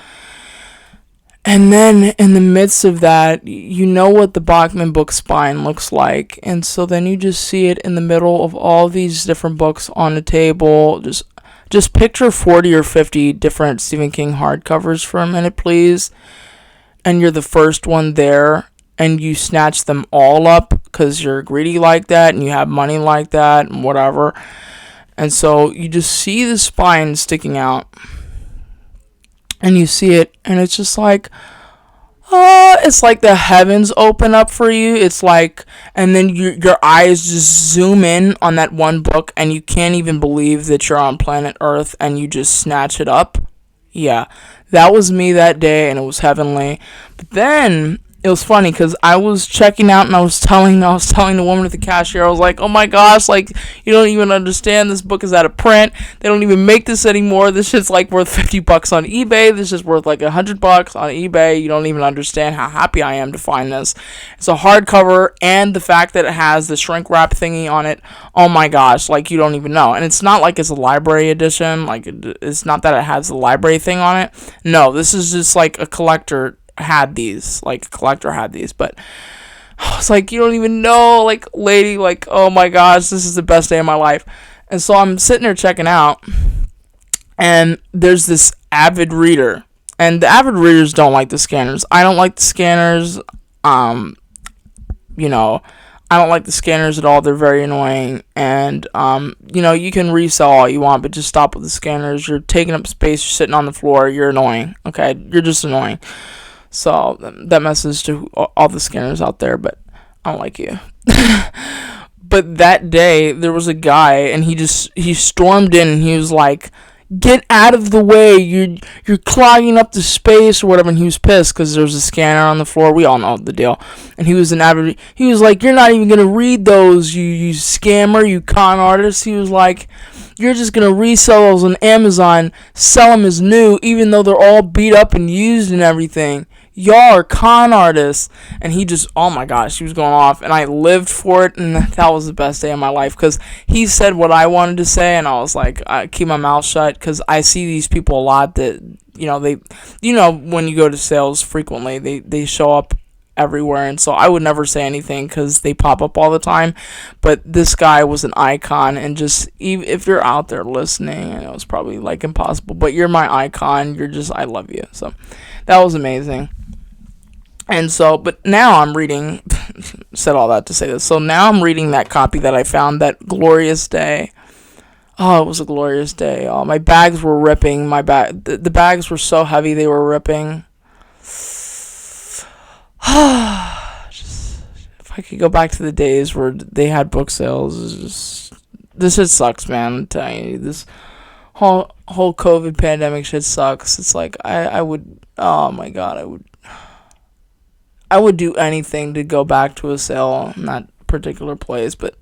S1: And then in the midst of that, you know what the Bachman book spine looks like. And so then you just see it in the middle of all these different books on the table. Just picture 40 or 50 different Stephen King hardcovers for a minute, please. And you're the first one there, and you snatch them all up because you're greedy like that and you have money like that and whatever. And so you just see the spine sticking out. And you see it, and it's just like, it's like the heavens open up for you. It's like, and then your eyes just zoom in on that one book, and you can't even believe that you're on planet Earth, and you just snatch it up. Yeah, that was me that day, and it was heavenly. But then it was funny because I was checking out, and I was telling the woman at the cashier, I was like, oh my gosh, like, you don't even understand, this book is out of print. They don't even make this anymore. This shit's like worth $50 on eBay. This is worth like $100 on eBay. You don't even understand how happy I am to find this. It's a hardcover, and the fact that it has the shrink wrap thingy on it, oh my gosh, like, you don't even know. And it's not like it's a library edition, like, it's not that it has the library thing on it. No, this is just like a collector had these, but it's like, you don't even know, like, lady, like, oh my gosh, this is the best day of my life. And so I'm sitting there checking out, and there's this avid reader, And the avid readers don't like the scanners. I don't like the scanners. You know, I don't like the scanners at all. They're very annoying. And, you know, you can resell all you want, but just stop with the scanners. You're taking up space. You're sitting on the floor. You're annoying. Okay? You're just annoying. So, that message to all the scanners out there, but I don't like you. But that day, there was a guy, and he stormed in, and he was like, "Get out of the way! You're clogging up the space," or whatever. And he was pissed because there was a scanner on the floor. We all know the deal. And he was he was like, "You're not even gonna read those, you scammer, you con artist." He was like, "You're just gonna resell those on Amazon, sell them as new, even though they're all beat up and used and everything. Y'all are con artists." And he just, oh my gosh, he was going off, and I lived for it, and that was the best day of my life, because he said what I wanted to say, and I was like, I keep my mouth shut, because I see these people a lot that, you know, when you go to sales frequently, they show up everywhere, and so I would never say anything, because they pop up all the time, but this guy was an icon, and just, even if you're out there listening, I know it's probably, like, impossible, but you're my icon, I love you, so, that was amazing. And so, but now I'm reading, said all that to say this, so now I'm reading that copy that I found, that glorious day. Oh, it was a glorious day. Oh, my bags were ripping, the bags were so heavy, they were ripping. Just, if I could go back to the days where they had book sales, this shit sucks, man, I'm telling you, this whole COVID pandemic shit sucks. It's like, I would, oh my god, I would do anything to go back to a sale in that particular place, but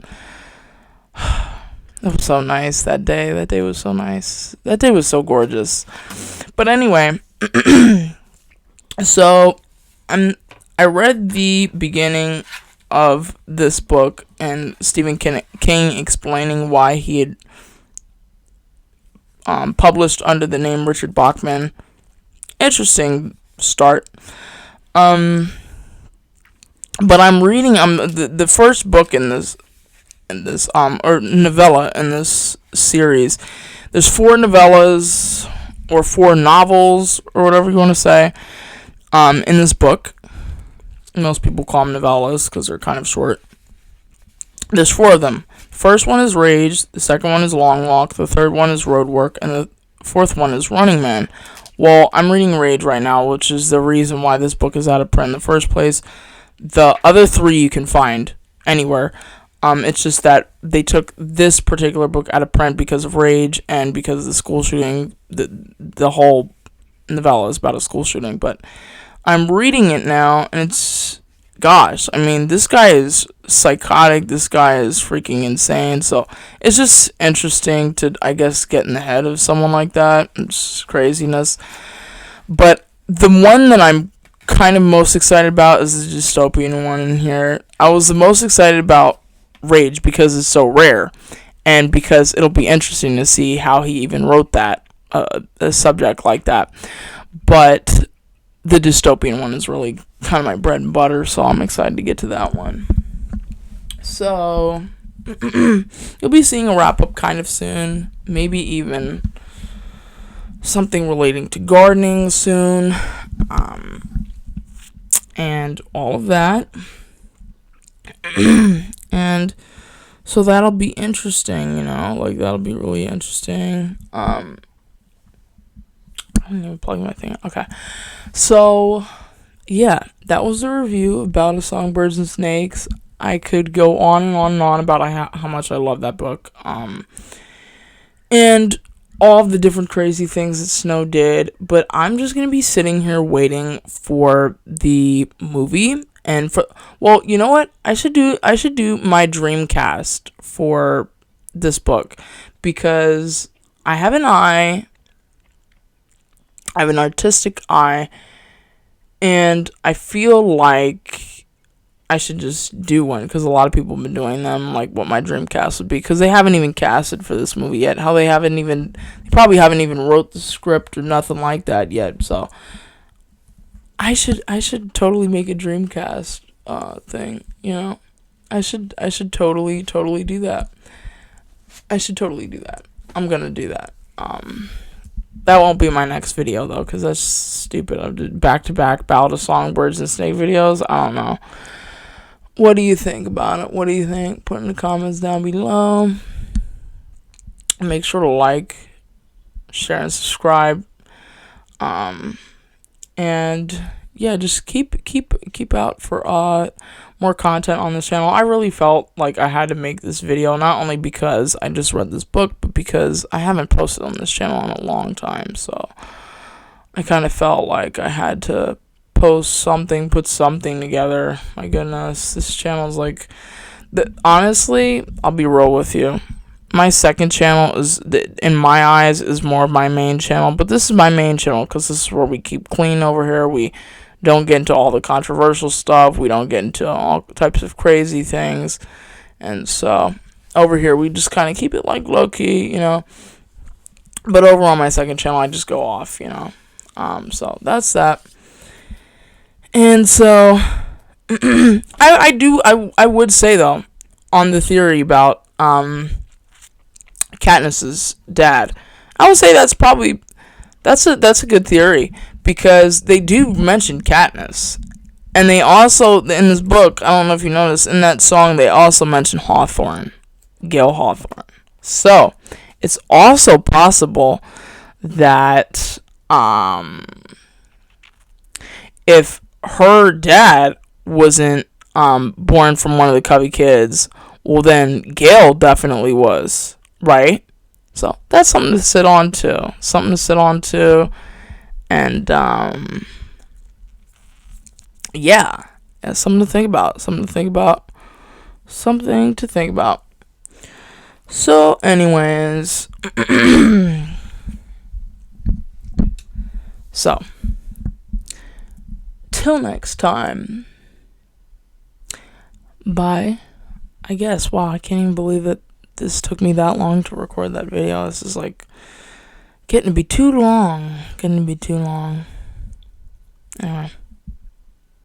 S1: it was so nice that day. That day was so nice. That day was so gorgeous. But anyway, so I read the beginning of this book and Stephen King explaining why he had published under the name Richard Bachman. Interesting start. But I'm reading the first book in this or novella in this series. There's 4 novellas or 4 novels or whatever you want to say in this book. Most people call them novellas because they're kind of short. There's 4 of them. The first one is Rage, the second one is Long Walk, the third one is Road Work, and the fourth one is Running Man. Well, I'm reading Rage right now, which is the reason why this book is out of print in the first place. The other 3 you can find anywhere. It's just that they took this particular book out of print because of Rage and because of the school shooting. The whole novella is about a school shooting. But I'm reading it now, and it's, gosh, I mean, this guy is psychotic. This guy is freaking insane. So it's just interesting to, I guess, get in the head of someone like that. It's craziness. But the one that I'm kind of most excited about is the dystopian one in here. I was the most excited about Rage because it's so rare, and because it'll be interesting to see how he even wrote that, a subject like that. But the dystopian one is really kind of my bread and butter, so I'm excited to get to that one. So you'll be seeing a wrap up kind of soon, maybe even something relating to gardening soon. And all of that. And so that'll be interesting, you know, like that'll be really interesting. I didn't even plug my thing. Okay. So, yeah, that was the review of Ballad of Songbirds and Snakes. I could go on and on and on about how much I love that book. And all of the different crazy things that Snow did, but I'm just going to be sitting here waiting for the movie, and well, you know what? I should do my dream cast for this book, because I have an artistic eye, and I feel like I should just do one, because a lot of people have been doing them, like what my dream cast would be, because they haven't even casted for this movie yet. They probably haven't even wrote the script or nothing like that yet, so I should totally make a dream cast thing, you know. I should totally do that. I should totally do that. I'm gonna do that. That won't be my next video, though, because that's stupid. I did back-to-back Ballad of Songbirds and Snake videos. I don't know. What do you think about it? What do you think? Put in the comments down below. Make sure to like, share, and subscribe. And yeah, just keep out for more content on this channel. I really felt like I had to make this video, not only because I just read this book, but because I haven't posted on this channel in a long time. So I kind of felt like I had to post something, put something together. My goodness, this channel's like, honestly, I'll be real with you. My second channel is, in my eyes, is more of my main channel. But this is my main channel because this is where we keep clean over here. We don't get into all the controversial stuff. We don't get into all types of crazy things. And so, over here, we just kind of keep it, like, low-key, you know. But over on my second channel, I just go off, you know. So, that's that. And so, I would say, though, on the theory about, Katniss's dad, I would say that's a good theory, because they do mention Katniss, and they also, in this book, I don't know if you noticed, in that song they also mention Hawthorne, Gale Hawthorne. So it's also possible that if her dad wasn't born from one of the Cubby kids, well, then Gale definitely was. Right? So, that's something to sit on to. And, yeah. Something to think about. So, anyways. So, till next time. Bye. I guess. Wow, I can't even believe it. This took me that long to record that video. This is like getting to be too long. Anyway.